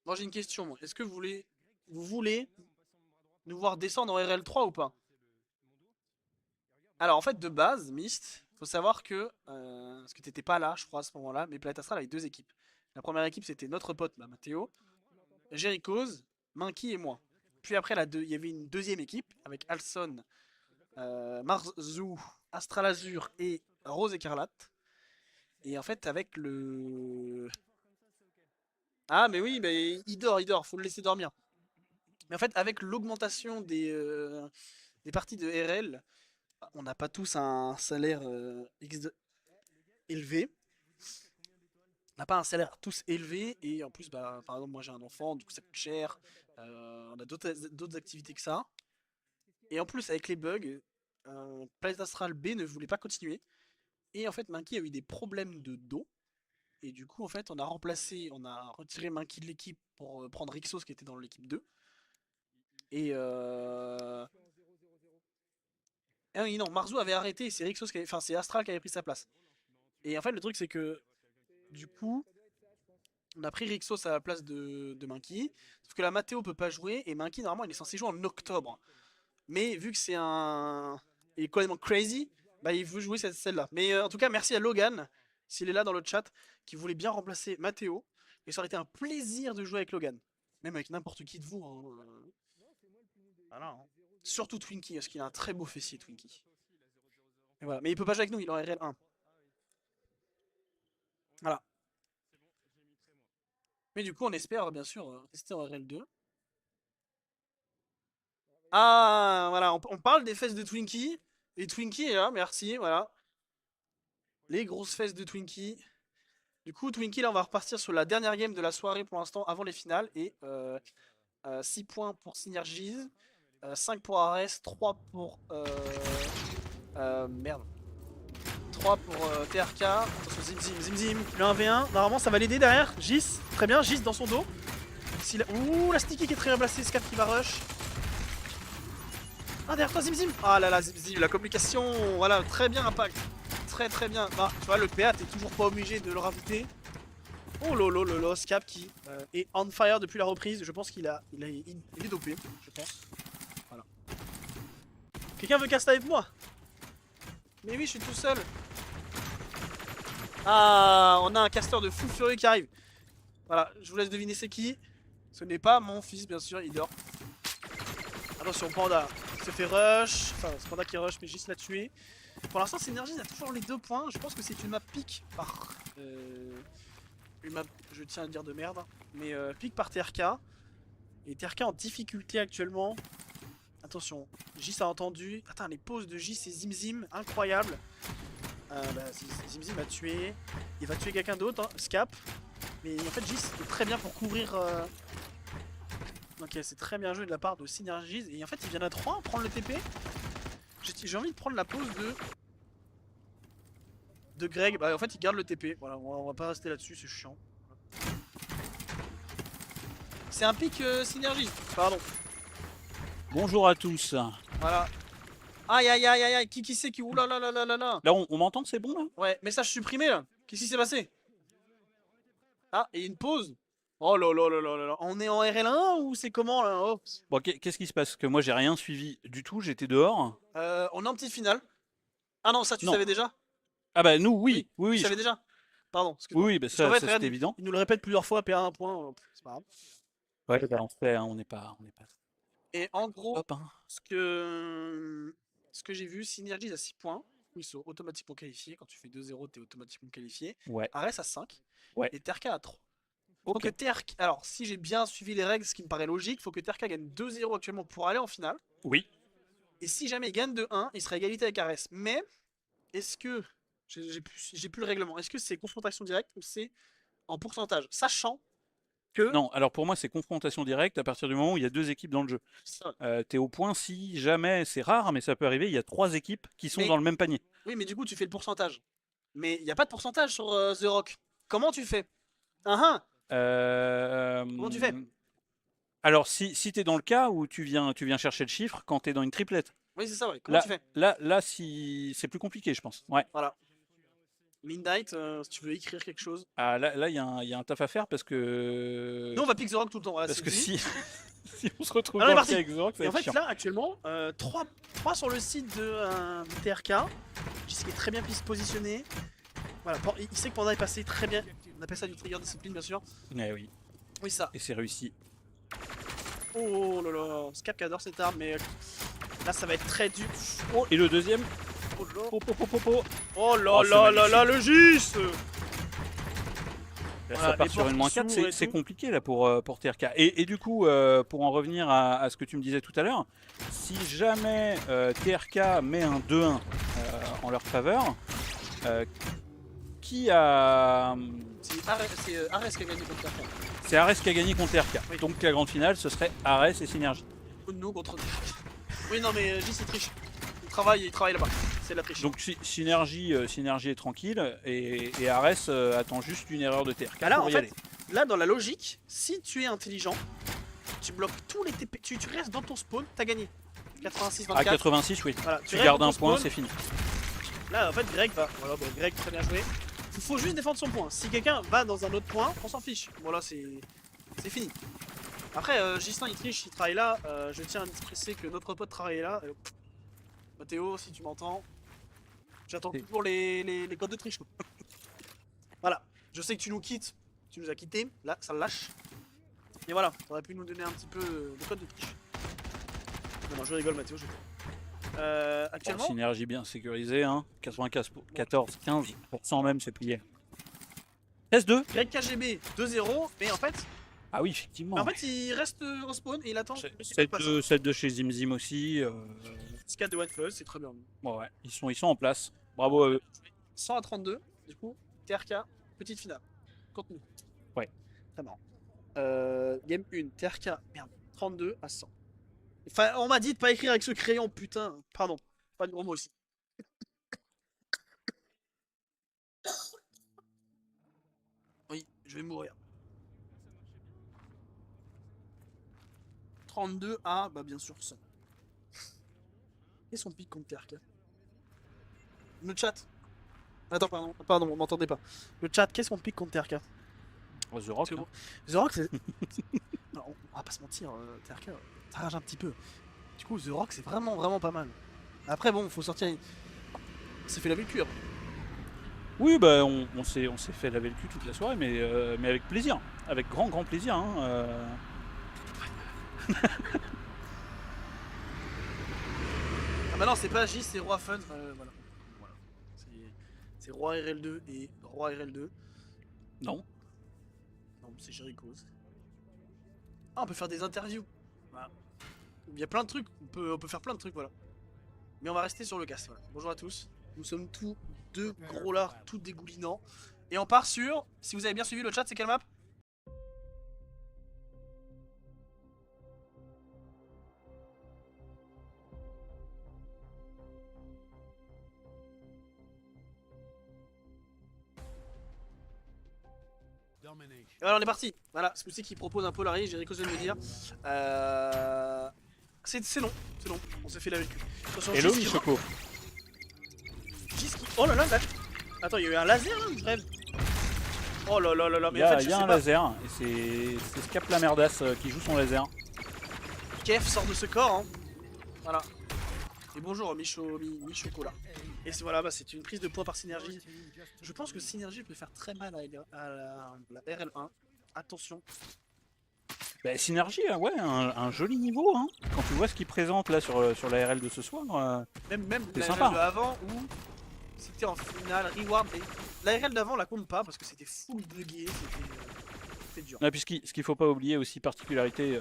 Moi j'ai une question. Est-ce que vous voulez nous voir descendre en RL3 ou pas? Alors en fait de base, Myst, faut savoir que parce que t'étais pas là, je crois à ce moment-là, mais Planète Astral avait 2 équipes. La première équipe c'était notre pote Mathéo, Jerichoz, Minky et moi. Puis après il y avait une deuxième équipe avec Alson, Marzou, Astral Azur et Rose Écarlate. Et en fait avec le... Ah mais oui, mais il dort, faut le laisser dormir. Mais en fait avec l'augmentation des parties de RL, on n'a pas tous un salaire élevé. On n'a pas un salaire tous élevé et en plus, bah, par exemple, moi j'ai un enfant, du coup ça coûte cher. On a d'autres activités que ça. Et en plus, avec les bugs, Planète Astral B ne voulait pas continuer. Et en fait, Minky a eu des problèmes de dos. Et du coup, en fait, on a retiré Minky de l'équipe pour prendre Rixos qui était dans l'équipe 2. Et ah oui, non, Marzou avait arrêté, c'est Rixos c'est Astral qui avait pris sa place. Et en fait, le truc, c'est que du coup, on a pris Rixos à la place de Minky. Sauf que la Mathéo peut pas jouer et Minky, normalement, il est censé jouer en octobre. Mais vu que c'est il est complètement crazy, bah il veut jouer celle-là. Mais en tout cas, merci à Logan, s'il est là dans le chat, qui voulait bien remplacer Mathéo. Et ça aurait été un plaisir de jouer avec Logan. Même avec n'importe qui de vous. Hein. Voilà. Hein. Surtout Twinkie, parce qu'il a un très beau fessier, Twinkie. Et voilà. Mais il peut pas jouer avec nous, il est en RL1. Voilà. Mais du coup, on espère bien sûr rester en RL2. Ah, voilà, on parle des fesses de Twinkie. Et Twinkie est là, merci, voilà. Les grosses fesses de Twinkie. Du coup, Twinkie, là, on va repartir sur la dernière game de la soirée pour l'instant, avant les finales. Et 6 points pour Synergies, 5 pour Ares, 3 pour... merde. 3 pour TRK. Attention, Zim, le 1v1. Normalement, ça va l'aider derrière. Gis, très bien, Gis dans son dos. Ouh, la sticky qui est très bien placée, Scat qui va rush. Ah, derrière toi, Zim Zim. Ah là là, Zim Zim, la communication, voilà, très bien, Impact. Très très bien. Bah, tu vois, le PA, t'es toujours pas obligé de le rajouter. Oh lolo lolo, Scap qui est on fire depuis la reprise. Je pense qu'il il est dopé, je pense. Voilà. Quelqu'un veut caster avec moi? Mais oui, je suis tout seul. Ah, on a un caster de fou furieux qui arrive. Voilà, je vous laisse deviner c'est qui. Ce n'est pas mon fils, bien sûr, il dort. Attention, Panda se fait rush. Enfin, c'est Panda qui rush, mais juste l'a tué. Pour l'instant, Synergie a toujours les 2 points. Je pense que c'est une map pique par. Une map, je tiens à dire de merde. Mais pique par TRK. Et TRK en difficulté actuellement. Attention, Jis a entendu. Attends, les pauses de Jis et Zim Zim, incroyable. Bah, Zim Zim a tué. Il va tuer quelqu'un d'autre, hein, Scap. Mais en fait, Jis est très bien pour couvrir. Ok, c'est très bien joué de la part de Synergies. Et en fait, il vient à 3 prendre le TP. J'ai envie de prendre la pause de Greg. Bah, en fait, il garde le TP. Voilà, on va pas rester là-dessus, c'est chiant. C'est un pic Synergies. Pardon. Bonjour à tous. Voilà. Aïe aïe aïe aïe aïe. Qui c'est qui. Oula là là là là là. Là, on m'entend, c'est bon là? Ouais, message supprimé là. Qu'est-ce qui s'est passé? Ah, et une pause. Oh là là là là là là. On est en RL1 ou c'est comment là? Oh. Bon, qu'est-ce qui se passe? Parce que moi, j'ai rien suivi du tout, j'étais dehors. On est en petite finale. Ah non, ça tu Non. savais déjà? Ah bah nous, oui, oui, Tu oui. savais déjà? Pardon, Oui, excuse-moi. oui, bah Parce qu'en ça, fait, ça regarde, c'était évident. il nous le répète plusieurs fois, PA 1 point, c'est pas grave. Ouais, bah, on sait, hein, on n'est pas. Et en gros, Hop, hein. ce que j'ai vu, Synergies à 6 points, où ils sont automatiquement qualifiés. Quand tu fais 2-0, t'es automatiquement qualifié. Ouais. Ares à 5 Ouais. et TRK à 3. Faut Ok. que TRK, alors si j'ai bien suivi les règles, ce qui me paraît logique, faut que TRK gagne 2-0 actuellement pour aller en finale. Oui. Et si jamais il gagne 2-1, il sera à égalité avec Ares. Mais est-ce que j'ai plus le règlement? Est-ce que c'est confrontation directe ou c'est en pourcentage? Sachant que Non, alors pour moi, c'est confrontation directe à partir du moment où il y a 2 équipes dans le jeu. ça- T'es au point si jamais, c'est rare, mais ça peut arriver, il y a 3 équipes qui sont Mais- dans le même panier. oui, mais du coup, tu fais le pourcentage. Mais il n'y a pas de pourcentage sur The Rock. Comment tu fais? Ah Comment tu fais? Alors, si t'es dans le cas où tu viens chercher le chiffre quand t'es dans une triplette. Oui, c'est ça, ouais. Comment Là, tu fais? là, si c'est plus compliqué, je pense. Ouais. Voilà. Midnight, si tu veux écrire quelque chose. Ah, là, il y a un taf à faire parce que. Nous, on va pick The Rock tout le temps. Voilà, Parce c'est que dit. si on se retrouve Alors, on est dans le parti. cas avec Zork, ça Et va en être fait, chiant. là, actuellement, 3 sur le site de TRK. Qui est très bien positionné. Voilà, il sait que Panda est passé très bien. On appelle ça du trigger discipline, bien sûr. Eh oui, Oui, ça. et c'est réussi. Oh là là. Scap qui adore cette arme, mais là, ça va être très dur. Et le deuxième. Oh là Po, po, po, po, po. oh là Oh, c'est là là là, magnifique. le gis. Là, Voilà, ça part les sur une portes moins 4, s'ouvrent et c'est tout. compliqué là pour TRK. Et du coup, pour en revenir à ce que tu me disais tout à l'heure, si jamais TRK met un 2-1 en leur faveur, qui a. C'est Ares qui a gagné contre TRK. C'est Ares qui a gagné contre TRK. Oui. Donc la grande finale, ce serait Ares et Synergie. Nous contre TRK. Oui, non, mais Gis, il triche. Il travaille là-bas. C'est de la triche. Donc Synergie est tranquille et Ares attend juste une erreur de TRK Bah là, pour en y fait, aller. là, dans la logique, si tu es intelligent, tu bloques tous les TP. Tu restes dans ton spawn, t'as gagné. 86-24. À 86, oui. Voilà, Tu restes gardes dans un ton point, spawn. c'est fini. Là, en fait, Greg va. Voilà, bon, Greg, très bien joué. Il faut juste défendre son point. Si quelqu'un va dans un autre point, on s'en fiche. Bon, là, c'est fini. Après, Gislain, il triche, il travaille là. Je tiens à expresser que notre pote travaille là. Mathéo, si tu m'entends, j'attends Et- toujours les codes de triche. Voilà, je sais que tu nous quittes, tu nous as quittés, là, ça le lâche. Et voilà, t'aurais pu nous donner un petit peu de code de triche. Non, je rigole, Mathéo, je Bon, actuellement, Synergie bien sécurisée, hein. 95, 14, 15% même, c'est plié. 13-2. Greg KGB 2-0, mais en fait, Ah oui, effectivement. il reste au spawn et il attend. 7-2 chez Zimzim aussi. 4 de OneFuzz, c'est très bien. Ouais, ils sont en place. Bravo à eux. 100 à 32, du coup, TRK, petite finale. Contre nous. Ouais. Très marrant. Game 1, TRK, merde, 32 à 100. Enfin, on m'a dit de pas écrire avec ce crayon, putain. Pardon, pas de gros mots aussi. Oui, je vais mourir. 32 à, bah bien sûr, 100. Qu'est-ce qu'on pique contre TRK? Le chat. Attends, pardon, on m'entendait pas. Le chat, qu'est-ce qu'on pique contre TRK? The Rock. C'est bon. The Rock, c'est. Alors, on va pas se mentir, TRK, ça rage un petit peu. Du coup, The Rock, c'est vraiment pas mal. Après, bon, faut sortir. On s'est fait laver le cul après. Oui, bah on s'est fait laver le cul toute la soirée, mais avec plaisir, avec grand plaisir. Hein, Ah, bah non, c'est pas J, c'est Roi Fun. Voilà. C'est Roi RL2 et Roi RL2. Non. Non, c'est Jericho. Ah, on peut faire des interviews. Voilà. Il y a plein de trucs, on peut faire plein de trucs, voilà. Mais on va rester sur le cast, voilà. Bonjour à tous. Nous sommes tous deux gros lards, tout dégoulinants. Et on part sur, si vous avez bien suivi le chat, c'est quelle map? Domination. Alors on est parti. Voilà, c'est Spoussi qui propose un Polaris, Jericho vient de me dire. C'est long, on s'est fait laver le cul. Attention, Hello Gis qui- Michoko. Gis qui- Oh là là, là. Attends, il y a eu un laser là, je rêve. Oh là là là là, Il mais y en a, fait, je y a sais un pas. laser, et c'est Scap la merdasse qui joue son laser. Kev sort de ce corps, hein. Voilà. Et bonjour Michoko là. Et voilà, bah, c'est une prise de points par synergie. Je pense que synergie peut faire très mal à la RL1. Attention. Bah, Synergie, ouais, un joli niveau. Hein. Quand tu vois ce qu'il présente là sur la RL de ce soir, Même C'est la sympa. RL de avant où c'était en finale, reward. Et la RL d'avant la compte pas parce que c'était full buggé, c'était dur. non, puis ce qu'il faut pas oublier aussi, particularité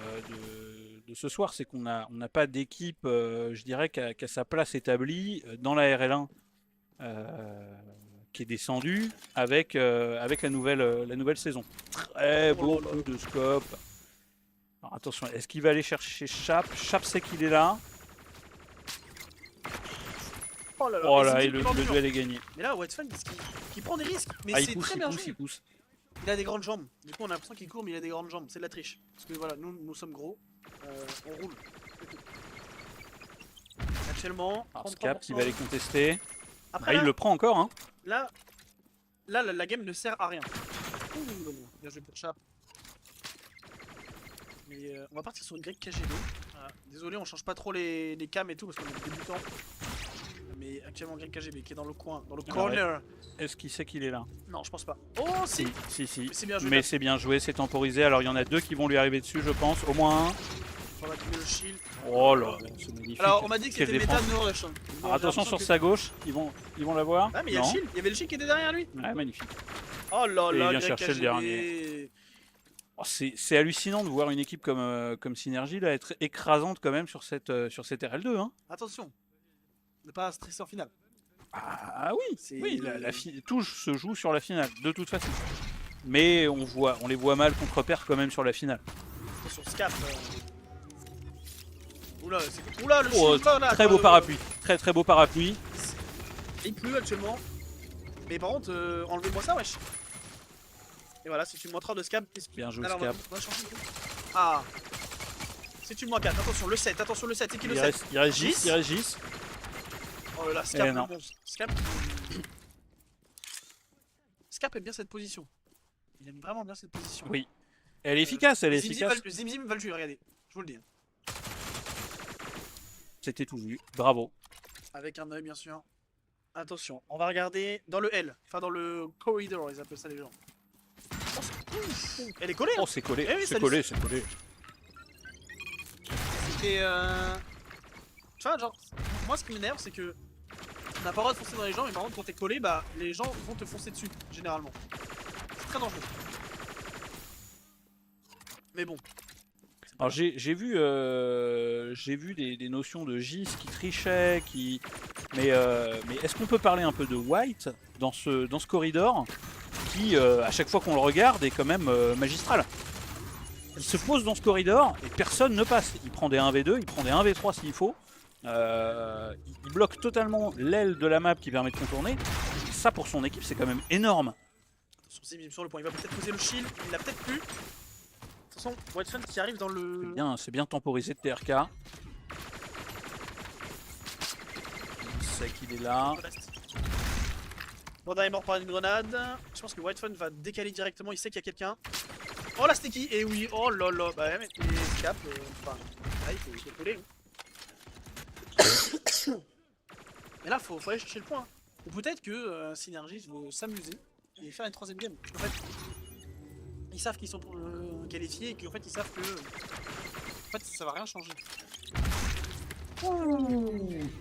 de ce soir, c'est qu'on n'a pas d'équipe, je dirais, qui a sa place établie dans la RL1. Qui est descendue avec la nouvelle saison. Très beau coup de scope. Alors, attention, est-ce qu'il va aller chercher Chap? Chap sait qu'il est là. Oh là là, Oh et là, c'est et le Tim duel est gagné. Mais là, Whitefang, qui prend des risques, mais Ah, c'est très bien joué. il pousse. Il a des grandes jambes. Du coup, on a l'impression qu'il court, mais il a des grandes jambes. C'est de la triche. Parce que voilà, nous sommes gros. On roule. Actuellement, Alors, 33%. Scap qui va aller contester. Après, Ah, il là, le prend encore, hein. là, la game ne sert à rien. Ouh, bien joué pour Chap. Mais on va partir sur une Greg KGB. Voilà. Désolé, on change pas trop les cams et tout parce qu'on est débutants. Mais actuellement, Greg KGB qui est dans le coin, dans le Ah, corner. Est-ce qu'il sait qu'il est là? Non, je pense pas. Oh, si! Si. Mais c'est bien joué. Mais c'est bien joué, c'est temporisé. Alors il y en a deux qui vont lui arriver dessus, je pense. Au moins un. On va activer le shield. Oh là, c'est magnifique. Alors, on m'a dit que Quelle c'était méta défense. no rush. Hein. Alors, Bon, attention j'ai sur l'impression sa gauche, ils vont la voir. que- Ah, mais il y a le Non. shield. Il y avait le shield qui était derrière lui. Ouais, magnifique. Oh là Et il là, vient Greg chercher le KGB. dernier. Oh, c'est hallucinant de voir une équipe comme Synergie là, être écrasante quand même sur cette RL2. Hein. Attention. Ne pas stresser en finale. Ah oui, C'est- oui tout se joue sur la finale, de toute façon. Mais on les voit mal contre pair quand même sur la finale. Attention, Scap. Oula, oula, le Oh, shield là, très beau parapluie, très beau parapluie. Il pleut actuellement. Mais par contre, enlevez-moi ça, wesh. Et voilà, c'est une moins 3 de Scap. Bien joué, Alors, Scap. on va changer de coup. Ah. C'est une moins 4. Attention, le 7. Attention, le 7. C'est qui le Il 7? reste Gis. Gis. Oh là là, Scap, Eh le non. monstre. Scap aime bien cette position. Il aime vraiment bien cette position. Oui. Elle est efficace, elle est Zimzim efficace. Zimzim va le tuer, regardez. Je vous le dis. Hein. C'était tout vu. Bravo. Avec un œil, bien sûr. Attention, on va regarder dans le L. Enfin, dans le corridor, ils appellent ça les gens. Oh, elle est collée, hein. Oh, c'est collé, Eh oui, c'est ça collé, c'est collé. C'était tu vois, genre, moi ce qui m'énerve c'est que on n'a pas le droit de foncer dans les gens, mais par contre quand t'es collé, bah les gens vont te foncer dessus, généralement. C'est très dangereux. Mais bon. Alors j'ai vu des notions de Gis qui trichaient, mais est-ce qu'on peut parler un peu de White dans ce corridor qui, à chaque fois qu'on le regarde, est quand même magistral. Il se pose dans ce corridor et personne ne passe. Il prend des 1v2, il prend des 1v3 s'il faut. Il bloque totalement l'aile de la map qui permet de contourner. Et ça pour son équipe c'est quand même énorme. Attention, Zimzim sur le point, il va peut-être poser le shield, il l'a peut-être plus. Attention, Watson qui arrive dans le... C'est bien temporisé de TRK. sait qu'il est là. Panda est mort par une grenade. Je pense que White Fun va décaler directement, il sait qu'il y a quelqu'un. Oh la sticky, et oui, oh là là, bah ouais, mais les cap, enfin, là il faut coller. Mais là, faut aller chercher le point. Ou peut-être que Synergy veut s'amuser et faire une troisième game. En fait, ils savent qu'ils sont qualifiés et qu'en fait ils savent que en fait ça va rien changer.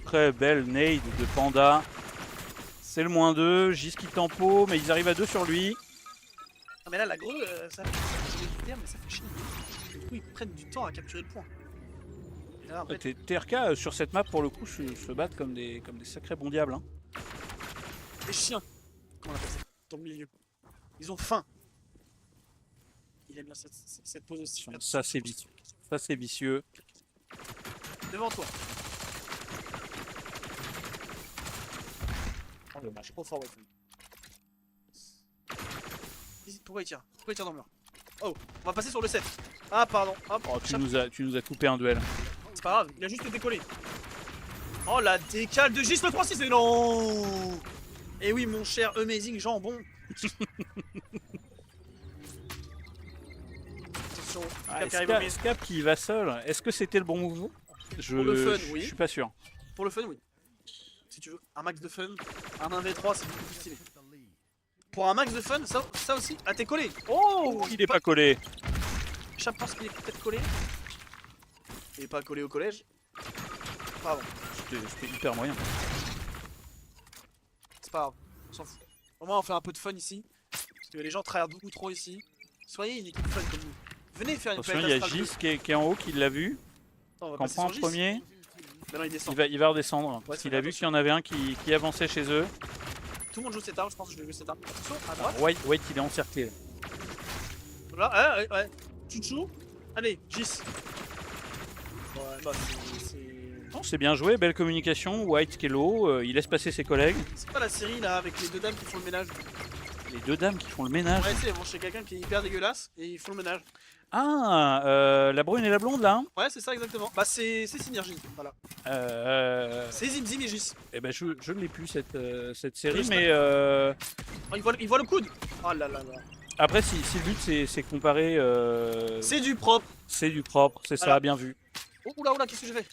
Très belle nade de Panda. C'est le -2, Gis qui tempo, mais ils arrivent à 2 sur lui. Ah mais là la greu, ça fait chier, mais ça fait chier. Du coup ils prennent du temps à capturer le point. Et là, en fait, TRK sur cette map pour le coup se battent comme des sacrés bons diables. Hein. les chiens, comment on appelle ça, dans le milieu. Ils ont faim. Il aime bien cette pose aussi. Ça c'est vicieux. Ça c'est vicieux. Devant toi. Oh le match, trop fort White. Pourquoi il tire? Pourquoi il tire dans le mur? Oh, on va passer sur le 7. Ah pardon, hop, Oh, tu nous as coupé un duel. c'est pas grave, il a juste décollé. Oh la décale de Gis le 3-6 et non. Et oui mon cher Amazing Jambon. Attention, Cap qui arrive au milieu. Scap qui va seul, est-ce que c'était le bon mouvement? Pour le fun, oui. Je suis pas sûr. Pour le fun, oui. Si tu veux, un max de fun, un 1v3, c'est beaucoup plus stylé. Pour un max de fun, ça aussi. Ah, t'es collé. Oh, Il est pas collé. Je pense qu'il est peut-être collé. Il est pas collé au collège. Pardon, C'était hyper moyen. c'est pas grave, on s'en fout. Au moins, on fait un peu de fun ici. Parce que les gens travaillent beaucoup trop ici. Soyez une équipe fun comme nous. Venez faire une Attention, il y a Astral Gis qui est en haut, qui l'a vu. Attends, on va Quand passer prend sur en Gis. premier, Bah non, il descend. il va redescendre. Parce Ouais, qu'il a vu qu'il y en avait un qui avançait chez eux. Tout le monde joue cette arme, je pense que je vais jouer cette arme. Attention, à droite. White il est encerclé. Là, ouais. Chouchou. Allez, Gis. Ouais, bah c'est... Non, c'est bien joué, belle communication. White qui est low, il laisse passer ses collègues. C'est pas la série là avec les deux dames qui font le ménage. Les deux dames qui font le ménage. Ouais, tu sais, ils vont chez quelqu'un qui est hyper dégueulasse et ils font le ménage. Ah, la brune et la blonde là. Ouais, c'est ça exactement. Bah, c'est Synergy, voilà. C'est Zim Zim et Gis. Eh ben je ne l'ai plus cette série, Oui, mais Oh, il voit le coude. Oh là là là. après si le but c'est comparer, C'est du propre. c'est du propre, c'est ça, Voilà. bien vu. Oh, oula, qu'est-ce que j'ai fait?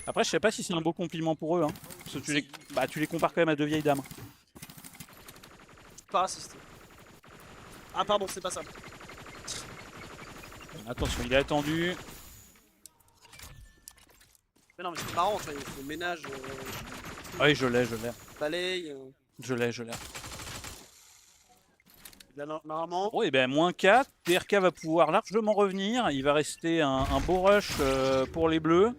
Après je sais pas si c'est un beau compliment pour eux, hein, parce que tu les compares quand même à deux vieilles dames. Pas raciste. Ah, pardon, c'est pas ça. Attention, il est attendu. Mais non, mais c'est marrant, tu vois, il fait le ménage, Ah oui, je l'ai. balaye. Je l'ai. Là, normalement. Bon et ben -4, TRK va pouvoir largement revenir, il va rester un beau rush pour les bleus.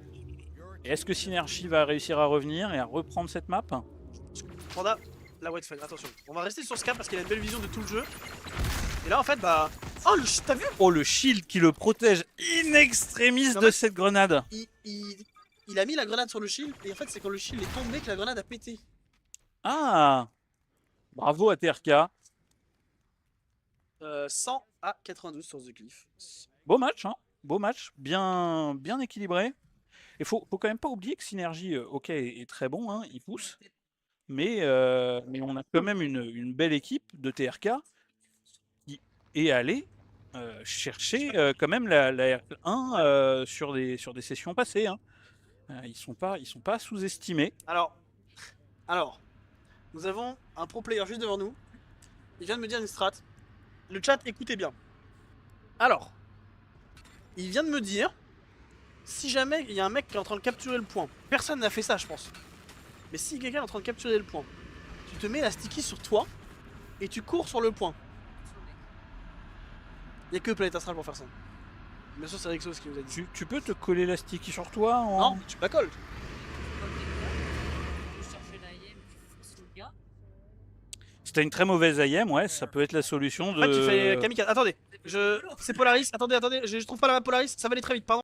Et est-ce que Synergy va réussir à revenir et à reprendre cette map? Panda, la White Fun, attention. On va rester sur ce cap parce qu'il a une belle vision de tout le jeu. Et là, en fait, bah. Oh, t'as vu? Oh le shield qui le protège in extremis Non, de mais- cette grenade. Il a mis la grenade sur le shield et en fait, c'est quand le shield est tombé que la grenade a pété. Ah, bravo à TRK. 100 à 92 sur The Cliff. Beau match, hein, beau match, bien équilibré. Et faut quand même pas oublier que Synergy, ok, est très bon, hein, il pousse. Mais on a quand même une belle équipe de TRK qui est allée chercher quand même la R1 sur des sessions passées. Hein. Ils sont pas sous-estimés. Alors, nous avons un pro player juste devant nous. Il vient de me dire une strat. Le chat, écoutez bien. Alors, il vient de me dire, si jamais il y a un mec qui est en train de capturer le point, personne n'a fait ça, je pense. Mais si quelqu'un est en train de capturer le point, tu te mets la sticky sur toi et tu cours sur le point. Il n'y a que Planète Astral pour faire ça. Bien sûr, c'est Rexos qui nous a dit. Tu peux te coller la sticky sur toi Non, tu la colles. Si t'as une très mauvaise IM, ouais, ça peut être la solution de. En fait, tu fais kamikaze. Attendez, c'est Polaris. Attendez, je trouve pas la map Polaris. Ça va aller très vite, pardon.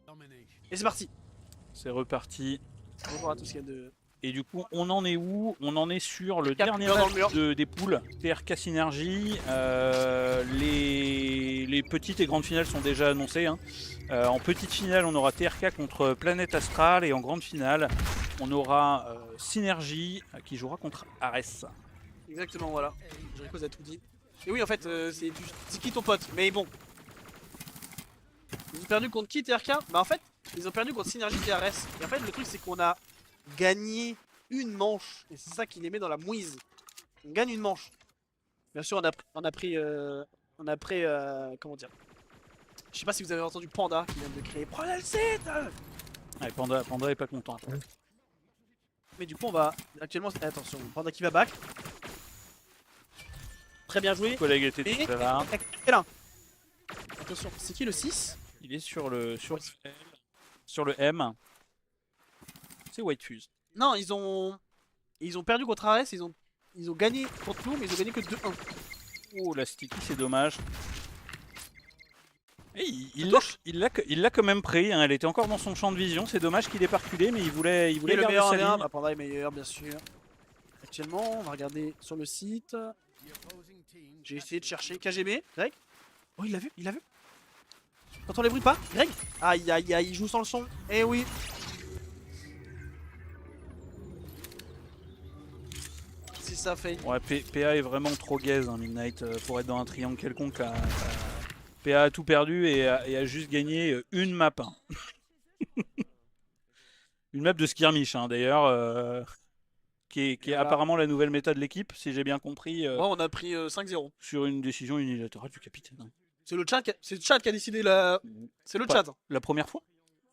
Domination. Et c'est parti. C'est reparti. Bonjour à tous, il y a de. Et du coup, on en est où? On en est sur le dernier mur dans match le mur. des poules. TRK Synergy. Les petites et grandes finales sont déjà annoncées. Hein. En petite finale, on aura TRK contre Planète Astral. Et en grande finale, on aura Synergy qui jouera contre Ares. Exactement, voilà. Jericho a tout dit. Et oui, en fait, c'est qui ton pote? Mais bon. Ils ont perdu contre qui, TRK? Bah en fait, ils ont perdu contre Synergy TRS. Et en fait, le truc, c'est qu'on a gagné une manche. Et c'est ça qui les met dans la mouise. On gagne une manche. Bien sûr, on a pris... comment dire? Je sais pas si vous avez entendu Panda qui vient de créer. Prenez le site! Ouais, Panda est pas content. Mais du coup, on va actuellement. Attention, Panda qui va back. Très bien joué. Mon collègue était Et- tout là. Et là. Attention, c'est qui le 6? Il est sur le M. C'est White Fuse. Non, ils ont perdu contre Ares, ils ont gagné contre nous, mais ils ont gagné que 2-1. Oh la sticky, c'est dommage. Et touche il l'a quand même pris, hein. Elle était encore dans son champ de vision, c'est dommage qu'il ait pas reculé, mais il voulait Et le garder meilleur sa en est un, ligne. bah Panda est meilleur bien sûr. Actuellement, on va regarder sur le site. The opposing team J'ai essayé de chercher KGB, Greg. Oh, il l'a vu, il l'a vu. T'entends les bruits pas, Greg? Aïe aïe aïe, il joue sans le son. Eh oui. Si ça fait. Ouais, PA est vraiment trop gaze, hein, Midnight, pour être dans un triangle quelconque. Là. PA a tout perdu et a juste gagné une map. Hein. Une map de skirmish, hein, d'ailleurs, qui est Voilà. apparemment la nouvelle méta de l'équipe, si j'ai bien compris, Ouais, on a pris 5-0. sur une décision unilatérale du capitaine. Hein. C'est le chat, qui a décidé la. C'est le Pas- chat. La première fois?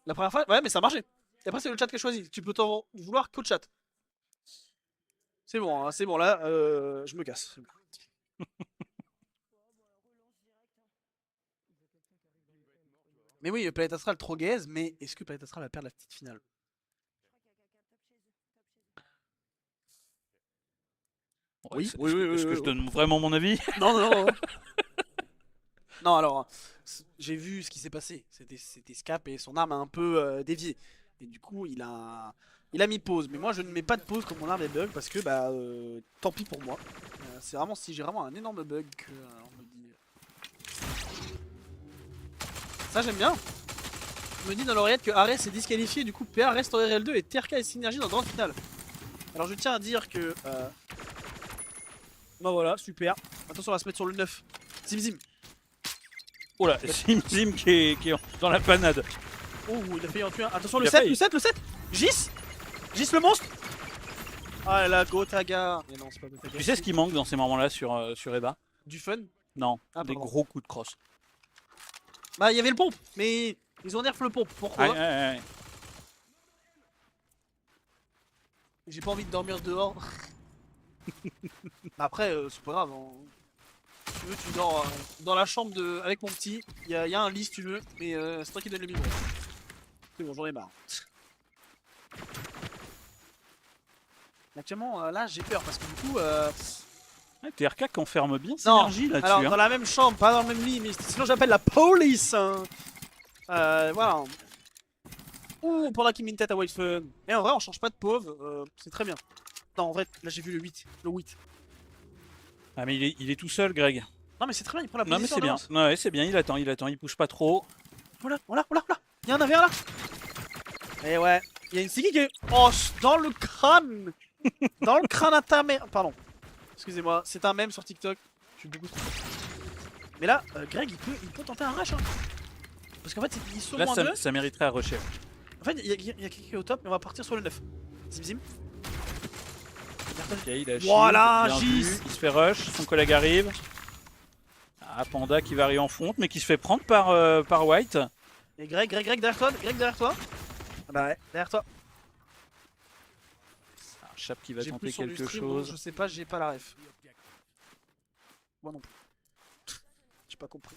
La première fois, ouais, mais ça a marché. Et après, c'est le chat qui a choisi. Tu peux t'en vouloir qu'au chat. C'est bon, hein, c'est bon, là, je me casse. C'est bon. Mais oui, Planète Astral trop gaze, mais est-ce que Planète Astral va perdre la petite finale? Oui, Est-ce oui, que- oui, est-ce oui, que je oui. donne vraiment mon avis? Non, non, non. Non, alors, j'ai vu ce qui s'est passé. C'était Scap et son arme a un peu dévié. Et du coup, il a mis pause. Mais moi, je ne mets pas de pause comme mon arme est bug parce que, bah, tant pis pour moi. C'est vraiment si j'ai vraiment un énorme bug que on me dit. Ça, j'aime bien. On me dit dans l'oreillette que Ares est disqualifié. Du coup, PA reste en RL2 et TRK et Synergie dans le grand final. Alors, je tiens à dire que. Bah voilà, super. Attention, on va se mettre sur le 9. Zim Zim. Oh là, Zim qui est dans la panade. Oh, il a failli en tuer un. Attention, le Il a 7, failli. le 7, le 7. Gis Gis le monstre. Ah là, Gotaga. Mais non, c'est pas Gotaga. Tu sais ce qui manque dans ces moments-là sur Eba? Du fun. Non, Ah, des pardon. gros coups de crosse. Bah, il y avait le pompe, mais ils ont nerf le pompe. Pourquoi? Ouais. J'ai pas envie de dormir dehors. Bah après, c'est pas grave. Hein. Si tu veux, tu dors dans la chambre avec mon petit. Il y a un lit si tu veux, mais c'est toi qui donne le biberon. C'est bon, j'en ai marre. Actuellement, là, j'ai peur parce que du coup. Ouais, TRK confirme bien Non, Synergie là-dessus. alors hein. dans la même chambre, pas dans le même lit, mais sinon j'appelle la police. Hein. Voilà. Ouh, pour la qui met une tête à White Fun. Mais en vrai, on change pas de pauvre, c'est très bien. Non, en vrai, là j'ai vu le 8. Le 8. Ah mais il est tout seul, Greg. Non, mais c'est très bien, il prend la Non mais position. c'est bien. d'avance. Ouais, c'est bien, il attend, il bouge pas trop. Voilà, voilà, voilà, voilà. Il y en avait un là. Et ouais, il y a une Siki qui est. Oh, dans le crâne. Dans le crâne à ta mère. Pardon. Excusez-moi, c'est un mème sur TikTok. Je suis beaucoup trop. Mais là, Greg, il peut tenter un rush. Hein. Parce qu'en fait, il sont Là moins 2. ça mériterait à rusher. En fait, il y a quelqu'un qui est au top, mais on va partir sur le 9. Zim Zim. Ok, il a Voilà, shield, bien Gis. vu. Il se fait rush, son collègue arrive. Ah, Panda qui va arriver en front, mais qui se fait prendre par White. Et Greg derrière toi, Greg derrière toi. Ah bah ouais, derrière toi. Ah, Chap qui va J'ai tenter plus son du quelque stream, chose. donc je sais pas, j'ai pas la ref. Moi non plus. J'ai pas compris.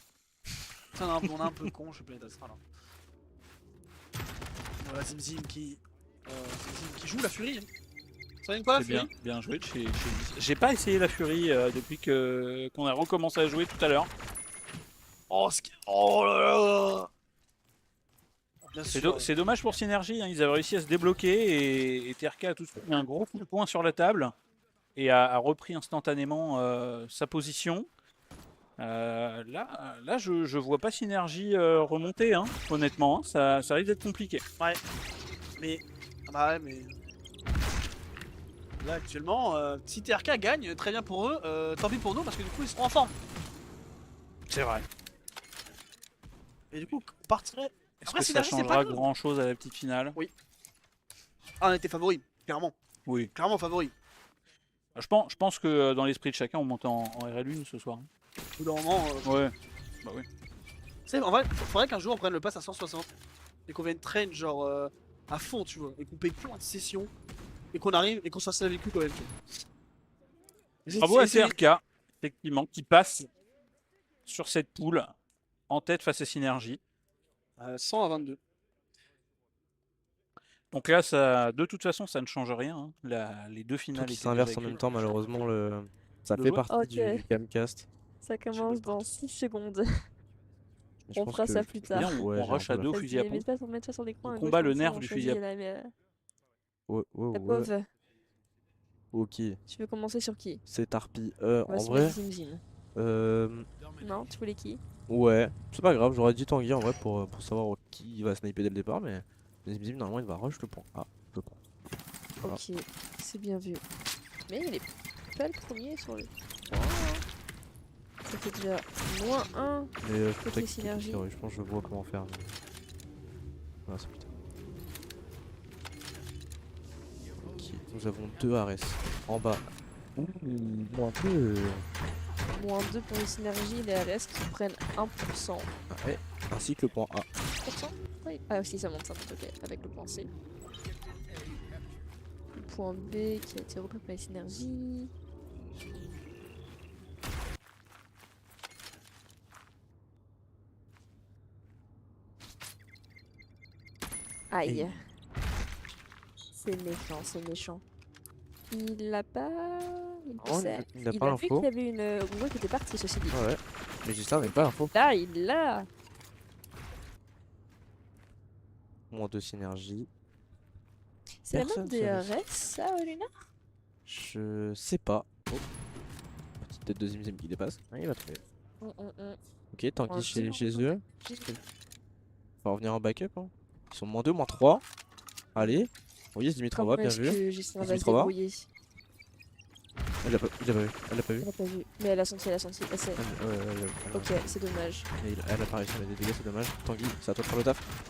Ça, on est un peu con, je suis plein d'Astra là. Voilà, Zim Zim qui joue la furie. Hein. Ça vient quoi la C'est bien, furie? bien joué de chez. J'ai pas essayé la Fury depuis qu'on a recommencé à jouer tout à l'heure. Oh là là. Bien C'est sûr. c'est dommage pour Synergie, hein, ils avaient réussi à se débloquer et TRK a tout de suite mis un gros coup de poing sur la table et a repris instantanément sa position. Là je vois pas Synergie remonter, hein, honnêtement, hein, ça risque d'être compliqué. Mais. Ah bah ouais, mais. Là actuellement, si TRK gagne, très bien pour eux, tant pis pour nous parce que du coup ils seront en forme. C'est vrai. Et du coup, on partirait. Est-ce Après, que ça Synergie, c'est changera pas grave. grand chose à la petite finale? Ah, on était favori, clairement. Oui. Clairement favori. Je pense que dans l'esprit de chacun, on monte en RL1 ce soir. Au bout d'un moment. Ouais. Bah oui. Tu sais, en vrai, faudrait qu'un jour on prenne le pass à 160 et qu'on vienne train genre à fond, tu vois, et qu'on paye plein de sessions et qu'on arrive et qu'on s'installe avec lui quand même. Tu vois. Bravo à Essayer- TRK, effectivement, qui passe sur cette poule en tête face à Synergie. 100 à 22. Donc là, ça, de toute façon, ça ne change rien, hein. Les deux Tout finales qui étaient s'inverse déjà en même écrites. temps, malheureusement, ça Le fait joueur. partie Ok. du Camcast. Ça commence dans 6 secondes. Mais je On pense fera que ça plus tard. Bien, on Ouais, j'ai rush un à peu deux au la fusil à Vas-y, pompe. mets-toi sur l'écran. On à gauche, combat le comme ça, nerf on du choisit fusil à la Ouais, la ouais. pauvre. Ok, Tu veux commencer sur qui? c'est Harpy. On va En se vrai, mettre Zim Zim. Non, tu voulais qui? ouais, c'est pas grave, j'aurais dit Tanguy en vrai pour savoir qui va sniper dès le départ, mais Zim Zim, normalement il va rush le point A, je pense. Voilà. Ok, c'est bien vu. Mais il est pas le premier sur le point. Ça fait déjà moins 1. Mais je Côté peux peut-être Synergie. je pense que je vois comment faire. Mais... Voilà, c'est plus tard. Ok, nous avons 2 Ares en bas. Ouh, bon, un peu. Moins 2 pour les synergies, les RS qui prennent 1%. Ouais, ainsi que le point A. 1%. Oui. Ah si, ça monte, ok, avec le point C. Le point B qui a été repris par les synergies. Aïe. Hey. C'est méchant, c'est méchant. Il l'a pas... Il Non, sait. il n'a Il pas a vu l'info. qu'il y avait une roue qui était partie, ceci dit. Ouais, mais Gislain n'avait pas l'info. Là, il l'a. Moins 2 synergie. C'est la même Personne DRS, savait. ça, Luna? Je sais pas. Oh. Petite tête de Zim Zim qui dépasse. Ah, il va trouver. Ok, Tanguy Ouais, chez c'est eux. On va revenir en backup. Hein. Ils sont moins 2, moins 3. Allez. Oui, Dimitrova, bien vu. que Gislain va se Dimitrova. débrouiller? Il l'a pas vu. Elle l'a pas vu. Elle a pas vu. Mais elle a senti, elle sait. Ouais, ouais. Ok, c'est dommage. Mais elle a pas réussi à mettre des dégâts, c'est dommage. Tanguy, c'est à toi de faire le taf.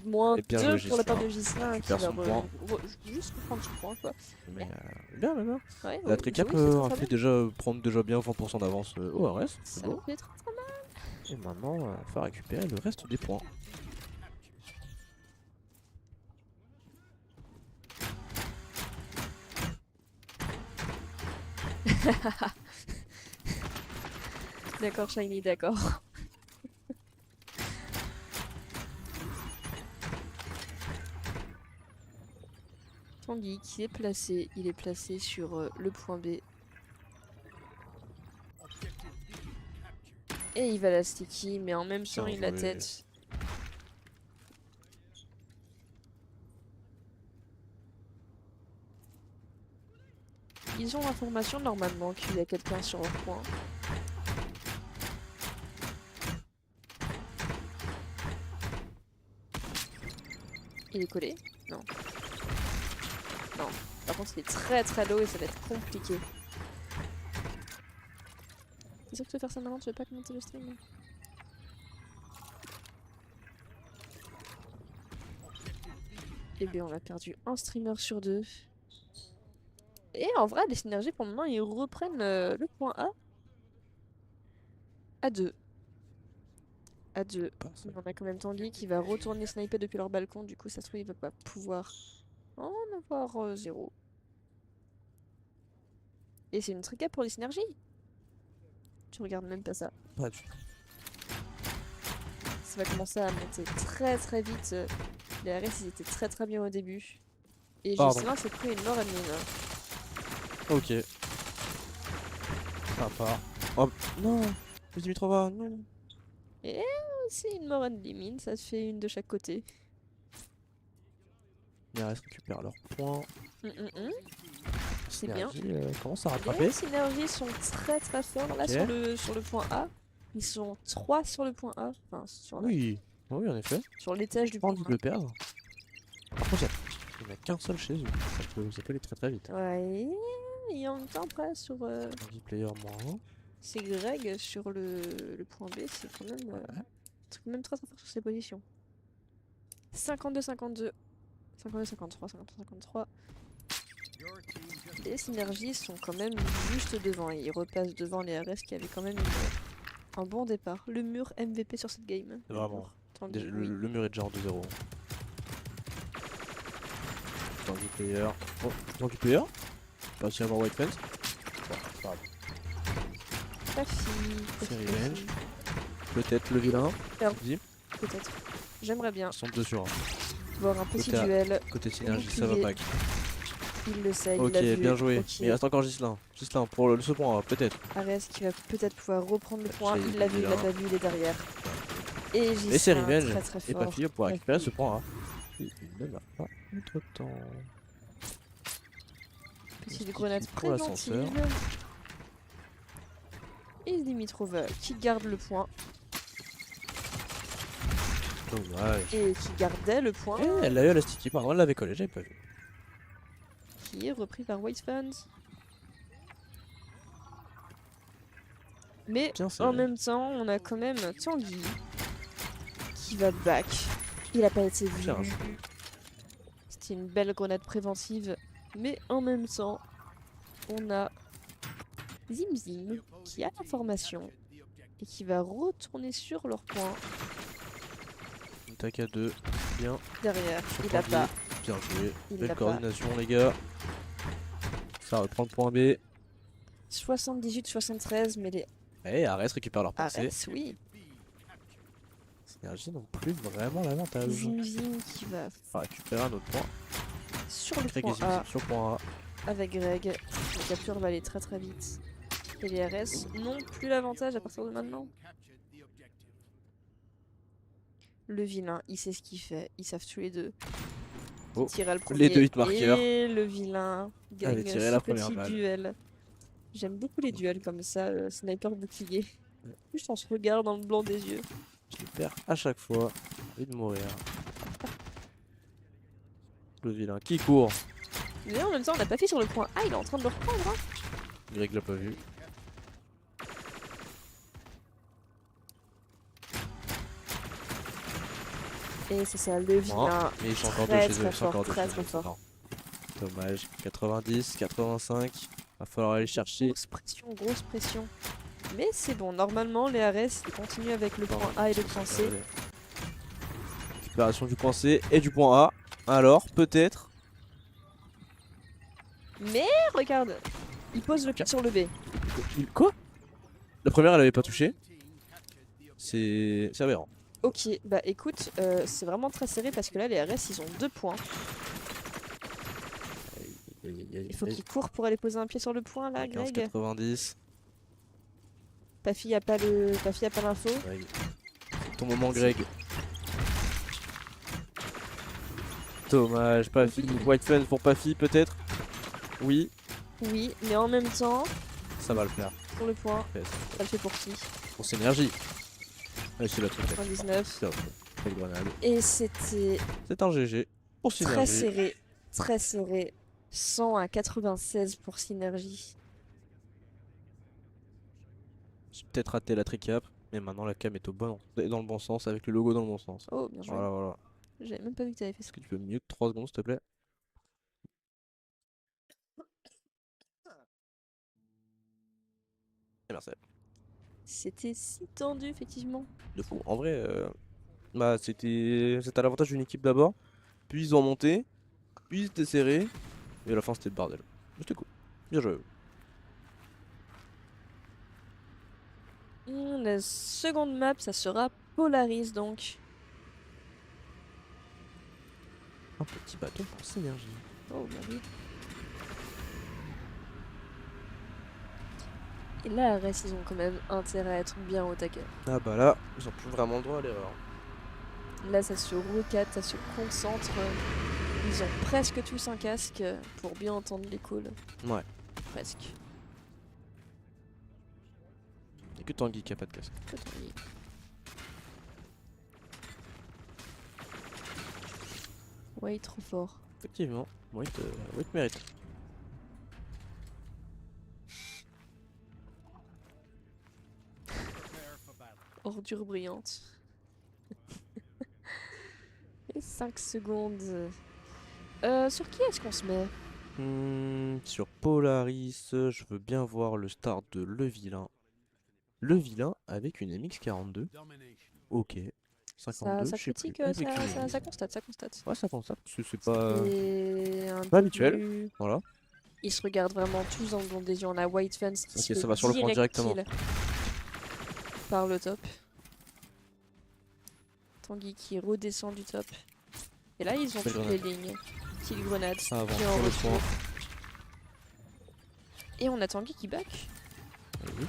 Moins Et bien 2 joué, pour la part de Gislain. Gislain qui Récupère va son point. juste reprendre son point, quoi. Mais bien, bien. Ouais, La tricap oui, c'est a très fait bien. déjà prendre déjà bien 20% d'avance au RS. C'est Ça beau. peut être très mal. Et maintenant, il faut récupérer le reste des points. D'accord, Shiny, d'accord. Tanguy qui est placé, il est placé sur le point B. Et il va la sticky, mais en même temps Bien il la joué. tête. Ils ont l'information normalement qu'il y a quelqu'un sur leur point. Il est collé? Non. Non. Par contre, il est très très low et ça va être compliqué. C'est sûr que tu veux faire ça maintenant? Tu veux pas commenter le stream? Eh bien, on a perdu un streamer sur 2. Et en vrai, les synergies, pour le moment, ils reprennent le point A. À 2. À 2. On a quand même Tanguy qui va retourner sniper depuis leur balcon. Du coup, ça se trouve, il va pas pouvoir en avoir 0. Et c'est une tricap pour les synergies. Tu regardes même pas ça. Pas du tout. Ça va commencer à monter très très vite. Les RS, ils étaient très très bien au début. Et Pardon. Gislain s'est pris une mort admin. Ok. Ça part. Oh non, Dimitrova, non. c'est une mort and limit, ça se fait une de chaque côté. Les RS récupèrent leurs points. C'est bien. Synergie commence à rattraper. Les synergies sont très forts là Ok. sur le point A. Ils sont 3 sur le point A. Enfin, Oui, oui, en effet. sur l'étage du Pas point envie de A. le perdre. Par contre, il n'y en a qu'un seul chez eux. Ça peut aller très vite. Ouais, et en même temps, après, sur. 10 players moins 1. C'est Greg sur le point B, c'est quand même très fort sur ses positions. 52-52. 52-53, 53-53. Your team just Les synergies sont quand même juste devant. Et ils repassent devant les RS qui avaient quand même un bon départ. Le mur MVP sur cette game. Vraiment. Tanguy, Déjà, oui. le mur est déjà en 2-0. Dans du player. Oh, dans du player. Pas aussi avoir White Fence. Bon, c'est pas grave. C'est revenge. Peut-être le vilain. Alors. Dis. Peut-être. J'aimerais bien Ils sont deux sur un. voir un petit Côté- duel. Côté synergie, ça va Bouclier. back. Il le sait, Ok, il l'a vu. bien joué. Ok. Mais il reste encore Gislain. Gislain pour ce point, peut-être. Ares qui va peut-être pouvoir reprendre le point. J'ai Il l'a vu, il l'a bien. pas vu, il est derrière. Et Et c'est Gislain, revenge. très Et fort. Pafi pour Pafi. récupérer ce point A. Il ne l'a pas entre temps. Petite grenade Pour l'ascenseur. préventive. Et Dimitrov qui garde le point. Dommage. Et qui gardait le point. Eh, elle l'a eu à la sticky, pardon, elle l'avait collé, j'avais pas vu. Qui est repris par White Fans. Mais Tiens, c'est en vrai. même temps, on a quand même Tanguy qui va back. Il a pas été vu. Tiens. C'était une belle grenade préventive. Mais en même temps, on a Zim Zim qui a l'information et qui va retourner sur leur point Une tac à 2. Bien. derrière. Sur Il a Tanguy. pas. Bien joué. Il Belle l'a pas. coordination, les gars. Ça reprend le point B. 78-73, mais les Eh, Ares récupère leur pensée. Ares, oui. Synergie n'ont plus vraiment l'avantage. Zim Zim qui va On va récupérer un autre point. sur le Greg et point Zim A Zim sur le point A. avec Greg. La capture va aller très vite. Et les RS n'ont plus l'avantage à partir de maintenant. captured the objective. Le vilain, il sait ce qu'il fait. Ils savent tous les deux. Oh, Tirer le premier. les deux hit marqueurs. Et le vilain gagne Allez, tirer ce la première petit balle. duel. J'aime beaucoup les duels comme ça, sniper bouclier. Juste on se regarde dans le blanc des yeux. Je les perds à chaque fois. Envie de mourir. Le vilain qui court. Mais en même temps, on n'a pas fait sur le point A, il est en train de le reprendre. Hein. Greg l'a pas vu. Et c'est ça, le vilain. Mais ils sont encore deux très, chez eux. très Ils sont encore fort, deux très, chez eux. très fort. Non. Dommage. 90, 85. Va falloir aller chercher. Grosse pression. Mais c'est bon, normalement les RS ils continuent avec le point A et le point C. Allez. Récupération du point C et du point A. Alors, peut-être. Mais regarde, il pose le pied sur le B. Quoi? La première, elle avait pas touché. C'est aberrant. Ok, bah écoute, c'est vraiment très serré parce que là les RS ils ont 2 points. Il faut qu'ils courent pour aller poser un pied sur le point là, 15, Greg. 90. Pafi a pas l'info. Greg. Ton moment, Greg. Dommage, Pafi. White Fence pour Pafi, peut-être. Oui, Oui, mais en même temps, ça va le faire. pour le point, Ouais, ça le fait pour qui pour synergie. Ouais, c'est la truc. 99. C'est un peu. Belle grenade. Et c'était C'est un GG pour très synergie. serré, très serré. 100 à 96 pour synergie. J'ai peut-être raté la tricap, mais maintenant la cam est dans le bon sens, avec le logo dans le bon sens. Oh, bien joué. Voilà, voilà. J'avais même pas vu que t'avais fait ça. Est-ce que tu peux mute 3 secondes, s'il te plaît? Et merci. C'était si tendu, effectivement. De fou. En vrai, bah, c'était à l'avantage d'une équipe d'abord, puis ils ont monté, puis c'était serré, et à la fin c'était le bordel. Mais c'était cool. Bien joué. La seconde map, ça sera Polaris donc. Un petit bâton pour synergie. Oh, bah oui. Et là, Ares, ils ont quand même intérêt à être bien au taquet. Ah bah là, ils ont plus vraiment le droit à l'erreur. Là, ça se recadre, ça se concentre. Ils ont presque tous un casque pour bien entendre les calls. Ouais. Presque. Y'a que Tanguy qui a pas de casque. Peut-être oui. Ouais, trop fort. Effectivement, White mérite. Prepare for battle. Ordure brillante. Et 5 secondes. Sur qui est-ce qu'on se met? Sur Polaris, je veux bien voir le start de Le Vilain. Le Vilain avec une MX42. Domination. Ok. 52, Ça je sais plus. critique, Avec une ça MX. constate, ça constate. Ouais, ça constate, parce que c'est pas... Et un pas peu habituel. plus- Voilà. Ils se regardent vraiment tous dans des yeux. On a White Fence qui Ok, se ça fait va sur le point direct directement. kill par le top. Tanguy qui redescend du top. Et là, ils ont Belle toutes les lignes. Petite grenade Ça avance qui en sur le retour. point. Et on a Tanguy qui back. Vas-y.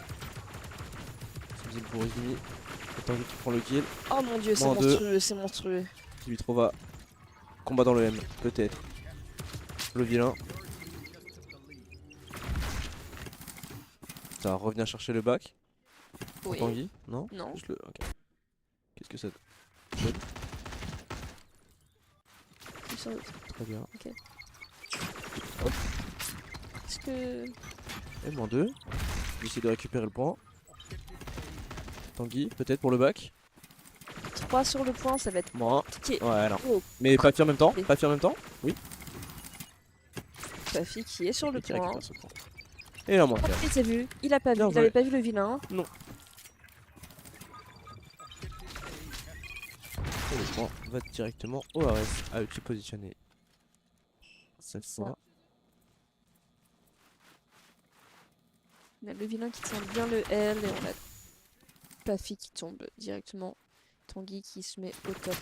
C'est pour Izumi. Et Tanguy qui prend le kill. Oh mon dieu, c'est Moins deux. monstrueux, c'est monstrueux. Dimitrova. Combat dans le M, peut-être. Le Vilain. Ça va revenir chercher le back. Pour Oui. Tanguy. Non Non. Juste le... ok. Qu'est-ce que ça... Plus sur l'autre. Très bien. Est-ce que... Et moins 2. J'essaie de récupérer le point. Tanguy, peut-être pour le back. 3 sur le point, ça va être Moins. compliqué. Ouais, non. Oh, Mais pas en même temps. Et- Pas en même temps. Oui. Pafi qui est sur le Et qui point. récupère ce point. Et là, moins Oh, 4. il s'est vu, il a pas vu, Bien il joué. avait pas vu le vilain. Et le point va directement au RS. À eux de se positionner. Cette Ça. fois. On a le vilain qui tient bien le L et on a Pafi qui tombe directement. Tanguy qui se met au top.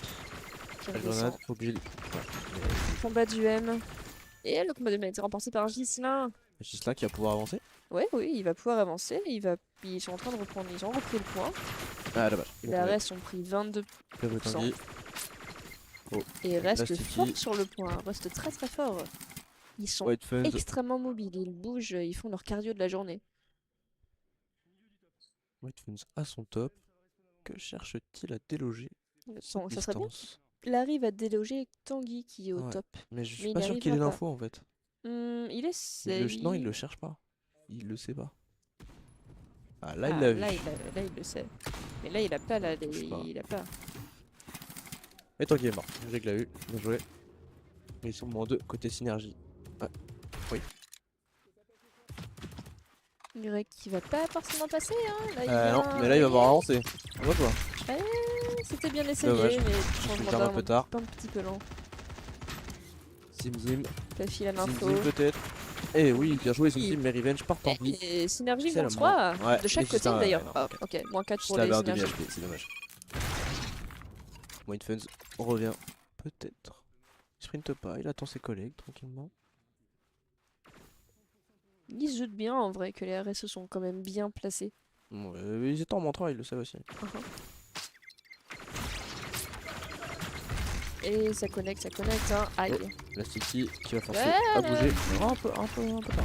Qui La redescend. grenade, obligé de... Ouais. Combat du M. Et le combat du M a été remporté par Ghislain. Gislain qui va pouvoir avancer. Ouais, oui, il va pouvoir avancer. Ils sont en train de reprendre. Ils ont repris le point. Ah, dommage. Les RS ont pris 22 Bien joué, Tanguy. et restent Lastiki. forts sur le point. Restent très très forts. Ils sont White Funds. extrêmement mobiles. Ils bougent, ils font leur cardio de la journée. White Funds à son top. Que cherche-t-il à déloger Ça serait bien distance? qu'il arrive à déloger Tanguy qui est au Ouais. top. Mais je suis Mais pas il sûr n'y qu'il ait arrivera l'info en fait. Il essaye. Non, il le cherche pas. Il le sait pas. Ah, là, Ah, il l'a vu. là, là, il le sait. Mais là, il a pas. Là, Je sais pas. il a pas. Et Tanguy est mort. J'ai que l'a eu. Bien joué. Mais ils sont moins 2 côté synergie. Greg qui va pas forcément passer. Hein. Là, Non, mais là, il va avoir avancé. On va voir. C'était bien essayé, Dommage. mais Je changement ferme un peu tard. un petit peu lent. Zim Zim. Pafi la Zim l'info. Zim peut-être. Eh oui, bien joué Zim Zim, mais revenge par Tanguy. Et synergie C'est moins le 3 moins. Ouais, de chaque et côté Gislain, d'ailleurs. non, Ah, ok. ok, moins 4 pour Gislain les avait un synergies. demi HP, c'est dommage. White Funds revient. Peut-être. Il sprinte pas, il attend ses collègues tranquillement. Ils se doutent bien en vrai que les RS se sont quand même bien placés. Ils étaient en montrant, ils le savent aussi. Et ça connecte, hein. Aïe. La Sticky qui va forcer Ouais, à là. bouger. Un peu tard.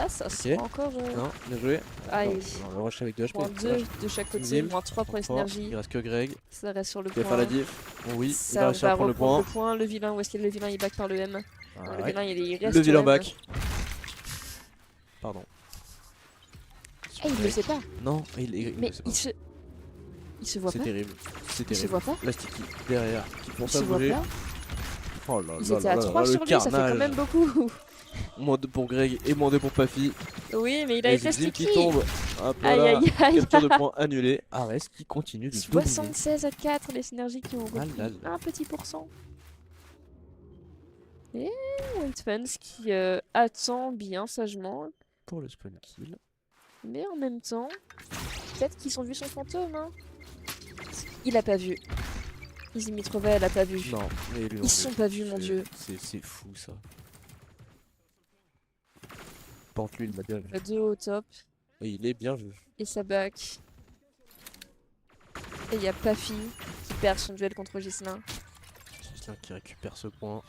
Ça sera encore. Non, bien joué. Aïe. Non, le rush avec 2 HP. Moins 2 de chaque côté, Zim. moins 3 pour les Fort. synergies. Il reste que Greg Ça reste sur le qui va faire la point. diff. Bon, oui, il Ça va réussir à va prendre le reprendre point. le point. Le vilain, où est-ce qu'il est le vilain? Il back par le M. Ah, Non, le ouais. vilain, il reste Le au vilain M. back. Pardon. Eh, il le sait pas. Non, il Mais le sait pas. il se voit C'est pas. terrible. C'est Il se terrible. voit pas. La Sticky derrière qui Il pense se à voit bouger. pas. Oh là Ils là étaient là à là 3 là, sur le lui, ça fait quand carnage. même beaucoup. Moins 2 pour Greg et moins 2 pour Pafi. Oui, mais il a Et été Zim qui sticky. tombe. Hop Aïe là. aïe aïe. Capture de points annulée. Ares qui continue de dominer. 76 à 4, les synergies qui ont Ah repris là là. un petit pourcent. Et White Fans qui attend bien sagement, Pour le spawn kill. mais en même temps, peut-être qu'ils ont vu son fantôme. Hein. Il a pas vu. Dimitrova, elle a pas vu. Non, mais lui non Ils se sont pas vus, mon dieu. C'est fou ça. Pente lui le modèle. 2 au top. Et il est bien vu. Et ça back. Et il y a Pafi qui perd son duel contre Ghislain. Gislain qui récupère ce point.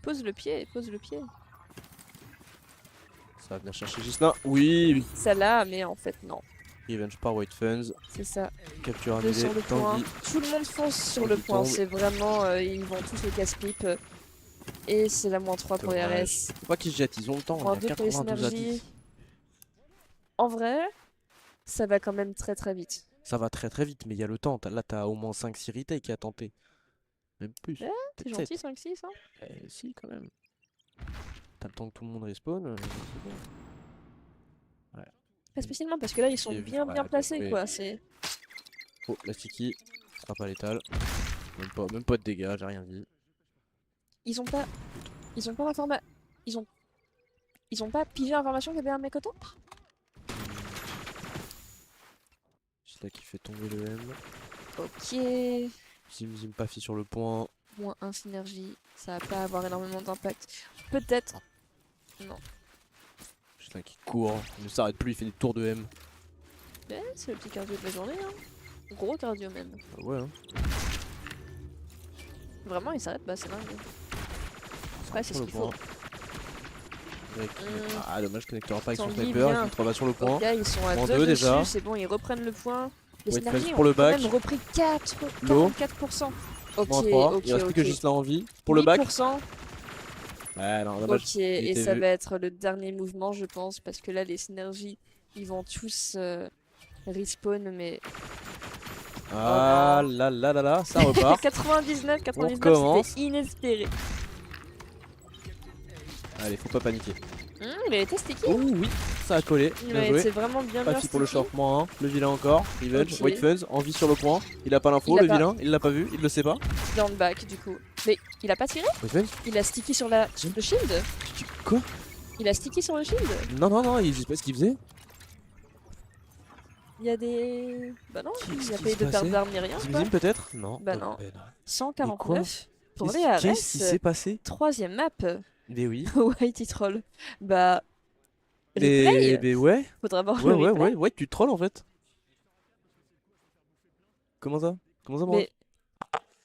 Pose le pied, pose le pied. Ça va venir chercher Gislain. Oui. Ça l'a, mais en fait non. Revenge par White Funds. C'est ça. Capture Deux annulée. sur le point. Tanguy. Tout le monde fonce sur le Tanguy point. tombe. C'est vraiment, ils vont tous le casse-pipe. Et c'est la -3 pour les Dommage. RS. Faut pas qu'ils se jettent, ils ont le temps. Il y a -2 pour les 92 à synergies. 10. En vrai, ça va quand même très très vite. Ça va très très vite, mais il y a le temps. Là, t'as au moins 5-6 retakes à tenter. Même plus. Ouais, C'est Peut-être gentil, 7. 5-6, hein. Si, quand même. T'as le temps que tout le monde respawn. C'est bon. Pas spécialement, parce que là, ils sont Et bien ouais, bien placés, oui. quoi. C'est... Oh, la sticky. Ce sera pas létal. Même pas de dégâts, j'ai rien dit. Ils ont pas l'information. Ils ont pas pigé l'information qu'il y avait un mec au top. C'est là qui fait tomber le M. Ok. Zim Pafi sur le point. -1 synergie. Ça va pas avoir énormément d'impact. Peut-être. Non. C'est là qui court. Il ne s'arrête plus, il fait des tours de M. Mais c'est le petit cardio de la journée, hein. Gros cardio même. Ah ouais, hein. Vraiment, il s'arrête, bah c'est dingue. Ouais, c'est ce Sur le qu'il faut. point. Ah, dommage, connectera pas avec son Tanguy sniper. vient. Il se sur le point. Ok, ils sont à Moins 2 deux, dessus, déjà. c'est bon, ils reprennent le point. Les White synergies Fence ont pour le quand back. même repris 4, Low. 44%. Ok, Moins 3. ok, Il reste plus ok. que Gislain en vie. Pour le back. 8%. Ouais, non, dommage. Ok, et était ça vu. va être le dernier mouvement, je pense, parce que là, les synergies, ils vont tous respawn, mais... Ah là là là là, ça repart. 99, recommence. c'était inespéré. Allez, faut pas paniquer. Il a été sticky. Oh oui, ça a collé. Il Bien a joué. été vraiment bien Pafi pour le sticky. short, moins 1. Le vilain encore. Revenge. Ok. White Fuzz, en vie sur le point. Il a pas l'info, Il a le pas. vilain. Il l'a pas vu, il le sait pas. Il est en back, du coup. Mais il a pas tiré. White Fuzz. Il a sticky sur le shield. Quoi? Il a sticky sur le shield. Non, non, non, il sait pas ce qu'il faisait. Il y a des... Bah non, Qu'est-ce il qui a pas eu se de perte passait d'armes ni rien. quoi. Zim peut-être? Non. Bah non. Ben 149 pour les Qu'est-ce qui s'est RS. passé? Troisième map. Mais oui. Whitey Troll. Bah... Replay. Mais ouais. Faudra voir Ouais, le ouais, replay. ouais, tu trolls en fait. Comment ça? Comment ça, moi? Mais...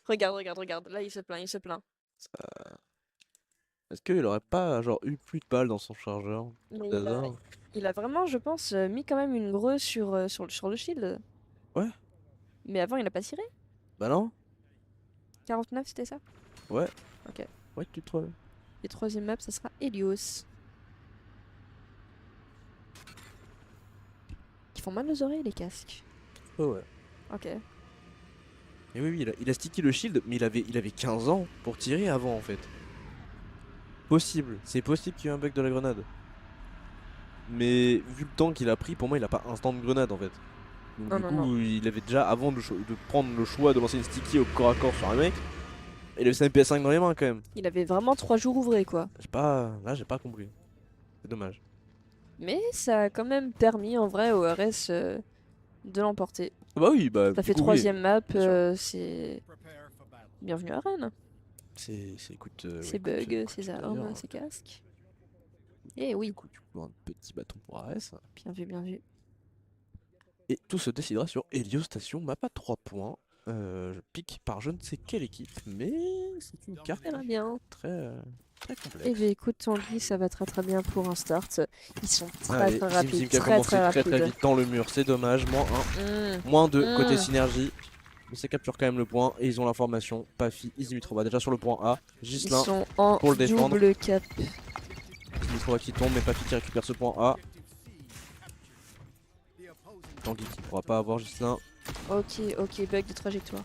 Regarde. Là, il se plaint, il se plaint. Est-ce qu'il aurait pas genre eu plus de balles dans son chargeur? Mais Hasard. il a vraiment, je pense, mis quand même une greu sur le shield. Ouais. Mais avant, il a pas tiré. Bah non. 49, c'était ça. Ouais. Ok. Ouais, tu trolls. Et troisième map, ça sera Helios. Qui font mal aux oreilles, les casques. Ouais, ouais. Ok. Et oui, oui, il a stické le shield, mais il avait 15 ans pour tirer avant en fait. Possible, c'est possible qu'il y ait un bug de la grenade. Mais vu le temps qu'il a pris, pour moi il a pas instant de grenade en fait. Donc Non, du non, coup, non. il avait déjà, avant de prendre le choix de lancer une sticky au corps à corps sur un mec, il avait sa MP5 dans les mains quand même. Il avait vraiment 3 jours ouvrés, quoi. Là j'ai pas compris. C'est dommage. Mais ça a quand même permis, en vrai, au RS de l'emporter. Bah oui, bah. Ça du fait coup, oui. troisième map, bien sûr. c'est... Prepare for battle. Bienvenue à Rennes. Écoute. Ses écoute, bugs, ses d'ailleurs, armes, ses casques. Eh oui, du coup, un petit bâton pour Ares. bien vu, bien vu. Et tout se décidera sur Helios Station, map à 3 points. Je pique par je ne sais quelle équipe, mais c'est une carte Ça va bien. très Eh complexe. bien écoute Tanguy, ça va très très bien pour un start. Ils sont très Allez, très Zim rapides, qui a très commencé très très rapides. vite dans le mur, c'est dommage. Moins 1, moins 2 côté synergie. Mais ça capture quand même le point et ils ont l'information. Pafi, Izimitrova déjà sur le point A. Ils Gislain, sont en pour le défendre. double cap. Izimitrova qui tombe, mais Pafi qui récupère ce point A. The opposing Tanguy qui ne pourra pas avoir Gislain. Ok, bug de trajectoire.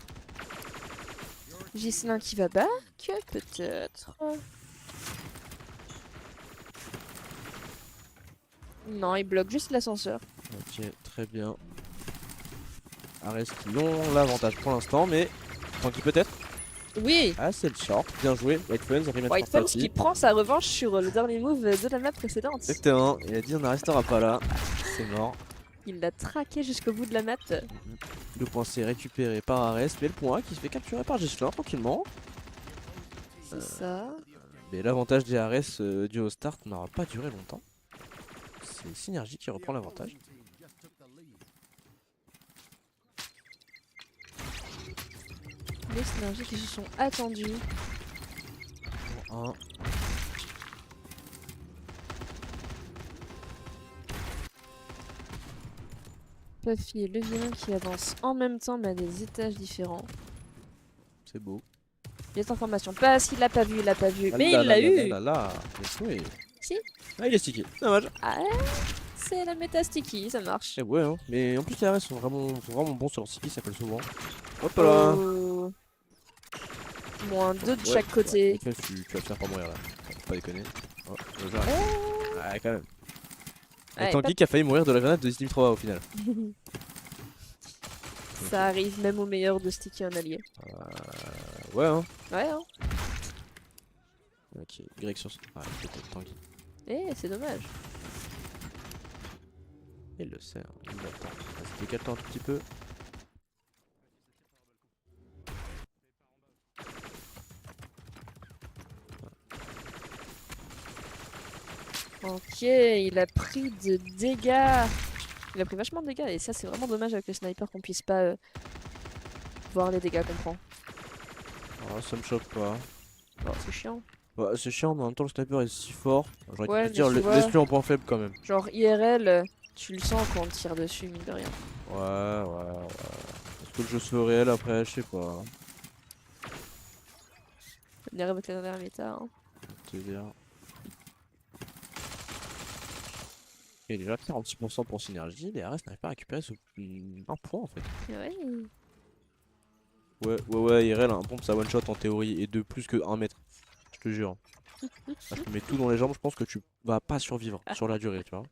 Ghislain qui va back, peut-être. Non, il bloque juste l'ascenseur. Ok, très bien. Ares qui ont l'avantage pour l'instant, mais Tanguy peut-être. Oui, Ah, c'est le short. Bien joué. White Funds, remettre White sur Fox Pafi. qui prend sa revanche sur le dernier move de la map précédente. Exactement. Il a dit on n'en restera pas là. C'est mort. Il l'a traqué jusqu'au bout de la map. Le point C récupéré par Ares, mais le point A qui se fait capturer par Gislain tranquillement. C'est ça. Mais l'avantage des Ares dû au start n'aura pas duré longtemps. C'est Synergie qui reprend l'avantage. les synergies qui se sont attendues. Un. Puffy et le vilain qui avancent en même temps mais à des étages différents. C'est beau. Les informations passent, il l'a pas vu, il l'a pas vu, mais Ah il là l'a là eu. là là là. Oui. Si. Ah, il est sticky. Dommage. Ah, c'est la méta sticky, ça marche. Eh ouais, hein. Mais en plus, les RS sont vraiment bons sur leur sticky, ça colle souvent. Hop là. Oh. Moins 2 de Ouais, chaque côté. Ouais, tu vas te faire pas mourir là. Faut pas déconner. Oh, déjà. Ouais, quand même. Et Ouais, Tanguy qui a failli mourir de la grenade de Steam 3 au final. ça arrive même au meilleur de sticky un allié. Ouais, hein. Ouais, hein. Ok, Greg sur. Ah, peut-être Tanguy. Eh, c'est dommage. Il le sait, hein. Il l'attend. On va se décaler un tout petit peu. Ok, il a pris de dégâts. Il a pris vachement de dégâts et ça c'est vraiment dommage avec le sniper qu'on puisse pas voir les dégâts qu'on prend. Ah, ça me choque pas. C'est chiant. Bah, c'est chiant, mais en même temps, le sniper est si fort. J'aurais Ouais, pu te dire, mais tu vois- laisse-lui en point faible quand même. Genre IRL, tu le sens quand on tire dessus, mine de rien. Ouais. Est-ce que le jeu se fait réel après? Je sais pas. On arrive avec la dernière méta. Hein. Te dire. Et déjà 46% pour synergie, les RS n'arrivent pas à récupérer un point en fait. Ouais. Ouais, IRL, un pompe ça one shot en théorie et de plus que 1 mètre. Je te jure. Là, je te mets tout dans les jambes, je pense que tu vas pas survivre sur la durée, tu vois.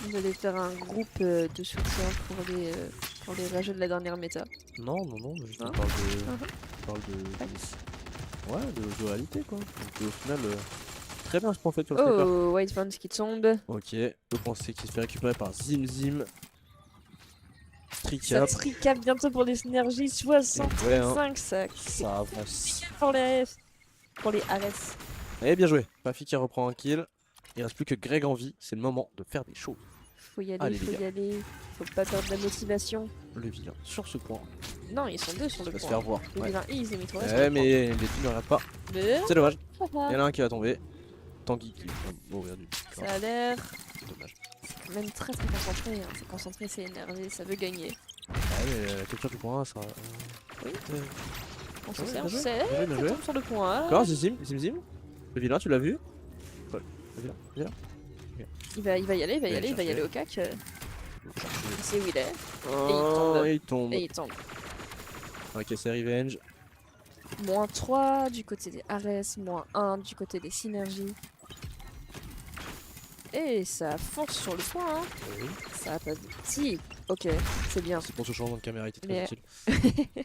Vous allez faire un groupe de soutien pour les rageux de la dernière méta. Non, juste on Non. parle de. Mhm. On parle de. Ouais, de réalité quoi. Donc au final, très bien ce qu'on fait sur le sniper. Oh, White Vance qui tombe. Ok, le point C qui se fait récupérer par Zim Zim. Ça Tricap. tricap bientôt pour les synergies. 65, Ouais, hein. ça. Ça avance. Pour les AS. Pour les AS. Eh bien joué. Pafi qui reprend un kill. Il reste plus que Greg en vie. C'est le moment de faire des choses. Faut y aller, Allez, faut les y aller. Faut pas perdre la motivation. Le vilain sur ce point. Non, ils sont deux sur le Il va se point. faire voir. Le Ouais. vilain et ils émettent Ouais, mais les deux ne regardent pas. Mais... C'est dommage. ça Il y en a un qui va tomber. Tanguy qui va mourir du Ça a l'air Dommage. quand même très concentré. Hein. C'est concentré, c'est énervé, ça veut gagner. Ah, mais la capture du point A, ça. Oui. On se Ouais, sert, bien joué, c'est. bien joué, bien Ça joué. tombe sur le point A. Encore Zim Zim. Le vilain, tu l'as vu? Ouais. Le vilain. Il va y aller, il va y Ouais, aller, il va y chercher. aller au cac. Il sait où il est. Oh, il tombe. Et il tombe. Ok, c'est revenge. Moins 3 du côté des Ares, moins 1 du côté des synergies. Et ça fonce sur le point, hein. Oui. Ça a pas de... Si, ok, c'est bien. C'est pour ce changement de caméra, il était Mais- très utile.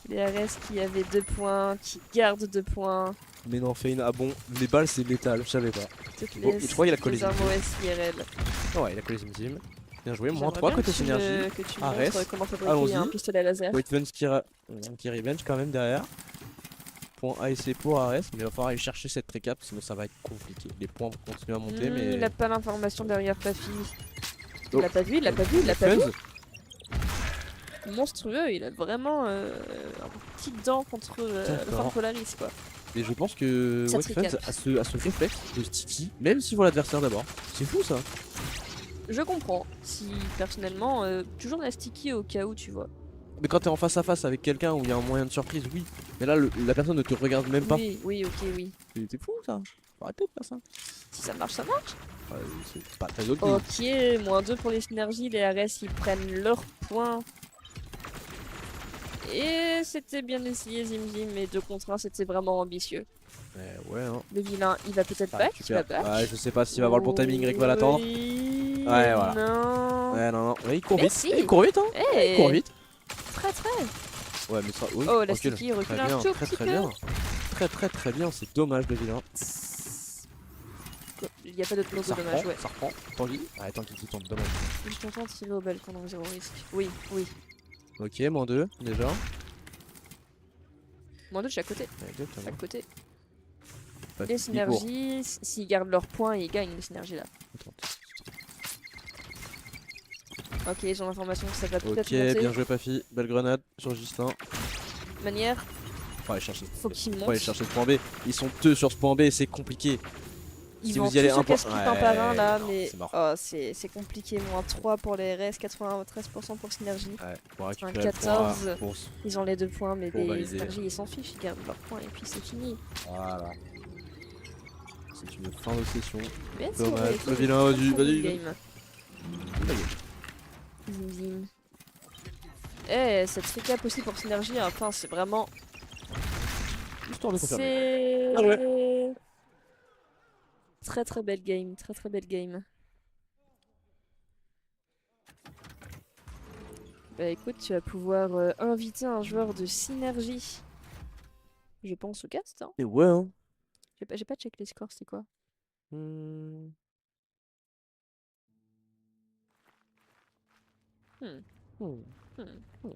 Les Ares qui avaient 2 points, qui gardent 2 points. Mais non, Fein, ah bon, les balles c'est létal, je savais pas. Toutes Oh, je crois qu'il a collé les armes Zim. OS IRL. Oh, ouais, il a collé Zim Zim. Bien joué, moins J'aimerais 3 bien côté que tu synergie. que tu Ares. montres comment fabriquer Allons-y. un pistolet à laser. White Vance qui revenge quand même derrière. Point ASC pour Ares, mais il va falloir aller chercher cette récap, sinon ça va être compliqué. Les points vont continuer à monter, mais. Il a pas l'information derrière Pafi. Oh. Il l'a pas vu, il l'a pas vu, il l'a pas vu. Funz, Monstrueux, il a vraiment un petit dent contre le D'accord. Fort Polaris quoi. et je pense que Ça White te Funz récap. a ce réflexe de sticky, même s'il voit l'adversaire d'abord. C'est fou ça. Je comprends. Si personnellement, toujours la sticky au cas où tu vois. Mais quand t'es en face à face avec quelqu'un où il y a un moyen de surprise, oui. Mais là, la personne ne te regarde même pas. Oui, oui, ok, oui. C'est fou ça. Faut arrêter de faire ça. Si ça marche, ça marche. Ouais, c'est pas très ok. Ok, moins 2 pour les synergies, les RS ils prennent leur point. Et c'était bien essayé Zim Zim, mais 2 contre 1 c'était vraiment ambitieux. Ouais, hein. Le vilain il va peut-être Ça back, il va récupère. back. Ouais, je sais pas s'il va avoir le bon timing, Greg va l'attendre. Oui, Ouais, voilà. Non. Ouais, non. Ouais, il court Mais vite. si. Il court vite, hein. Eh, Il court vite. Très très. Ouais, mais ça. Oui, Oh, la recule. sticky recule Très un bien, tout très petit très peu. bien. Très bien, c'est dommage le vilain. Il n'y a pas d'autre logo Ça dommage, reprend, ouais. ça reprend. Tanguy. Ouais, Tanguy qui tombe, dommage. Je suis contente qu'il est au balcon donc 0 risque. Oui, oui. Ok, moins 2 déjà. Moins 2 de chaque côté. Ouais, exactement. Chaque côté. Pas Les de sticky pour- synergies, s'ils gardent leurs points, ils gagnent les synergies là. Attends. Ok, j'ai l'information que ça va peut-être Ok, monter. bien joué Pafi. Belle grenade sur Justin. Manière, Faut aller chercher. faut qu'il Faut aller monte. chercher ce point B. Ils sont deux sur ce point B, c'est compliqué. Ils Si vont vous y allez tous se un point- casse-pipe un par un là, non, mais c'est mort. oh, c'est compliqué. Moins 3 pour les RS, 93% pour Synergie. Ouais, pour récupérer Un le point 14. pour- Ils ont les 2 points, mais Pour les valider. Synergie ils s'en fichent, ils gardent leurs points et puis c'est fini. Voilà. C'est une fin de session. Mais Dommage. c'est Le vilain, vas-y, vas-y. game. Zim zim. Eh, cette recap aussi pour Synergie, enfin c'est vraiment... Histoire de confirmer. C'est... Ah Très très belle game, très très belle game. Bah écoute, tu vas pouvoir inviter un joueur de Synergie. Je pense au cast, hein. Et ouais, hein. J'ai pas check les scores, c'est quoi? Hmm. Hmm. Hmm. Hmm. Hmm.